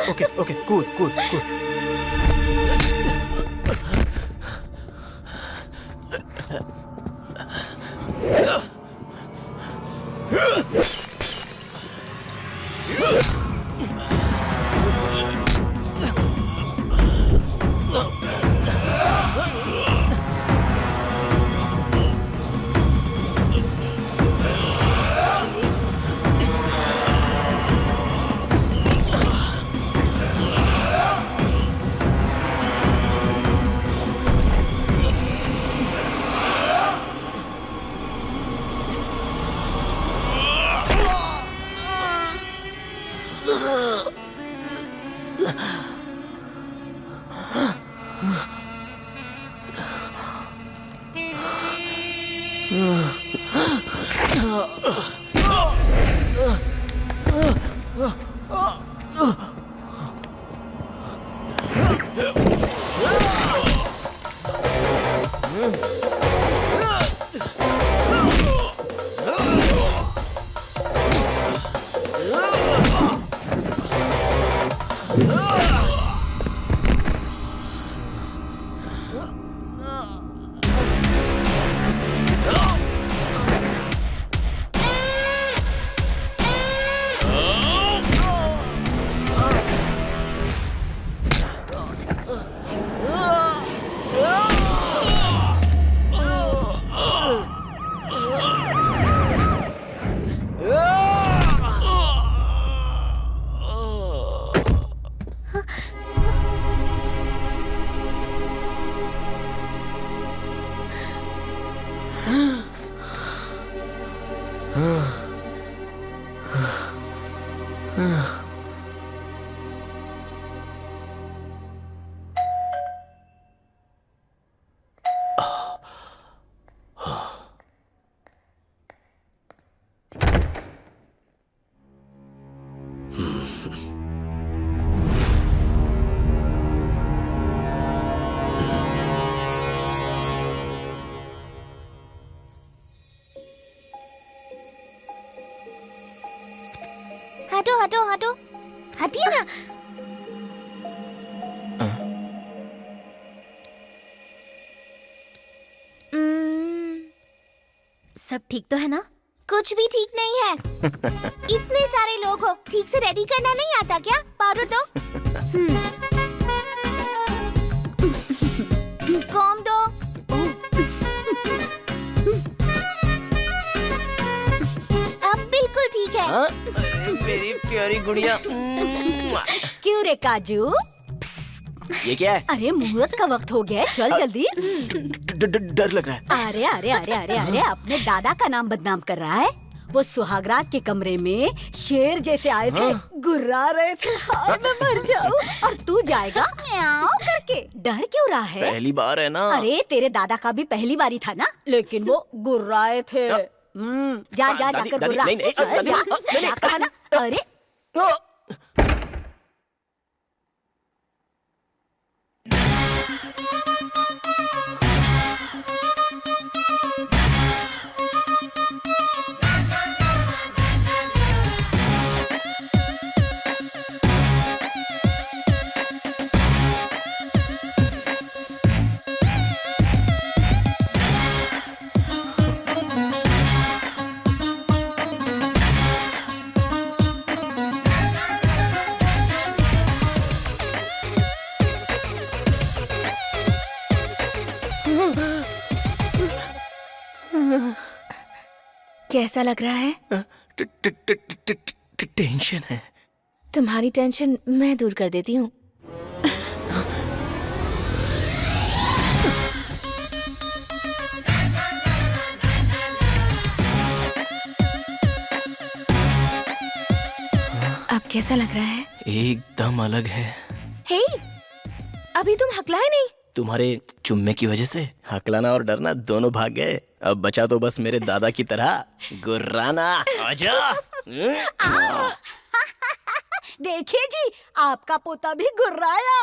Okay okay cool cool cool. हटो हटो हटो, हटिए ना। सब ठीक तो है ना? कुछ भी ठीक नहीं है। इतने सारे लोग हो, ठीक से रेडी करना नहीं आता क्या? पाउडर दो। कॉम दो। अब बिल्कुल ठीक है। मेरी प्यारी गुड़िया। क्यों रे काजू? ये क्या है? अरे मुहूर्त का वक्त हो गया, चल जल्दी। डर लग रहा है। अरे अरे अरे अरे अरे अपने दादा का नाम बदनाम कर रहा है। वो सुहागरात के कमरे में शेर जैसे आए थे, गुर्रा रहे थे। हाय मैं मर जाऊं। और तू जाएगा म्याऊं करके। डर क्यों रहा है? पहली बार है ना। अरे तेरे दादा का भी पहली बारी था ना, लेकिन वो गुर्राए थे। जा जा जाकर गुर्रा। जा कहा ना। अरे कैसा लग रहा है? टेंशन है। तुम्हारी टेंशन मैं दूर कर देती हूँ। अब कैसा लग रहा है? एकदम अलग है। हे, अभी तुम हकलाए नहीं। तुम्हारे चुम्मे की वजह से हकलाना और डरना दोनों भाग गए। अब बचा तो बस मेरे दादा की तरह गुर्राना। आजा। देखिए जी, आपका पोता भी गुर्राया।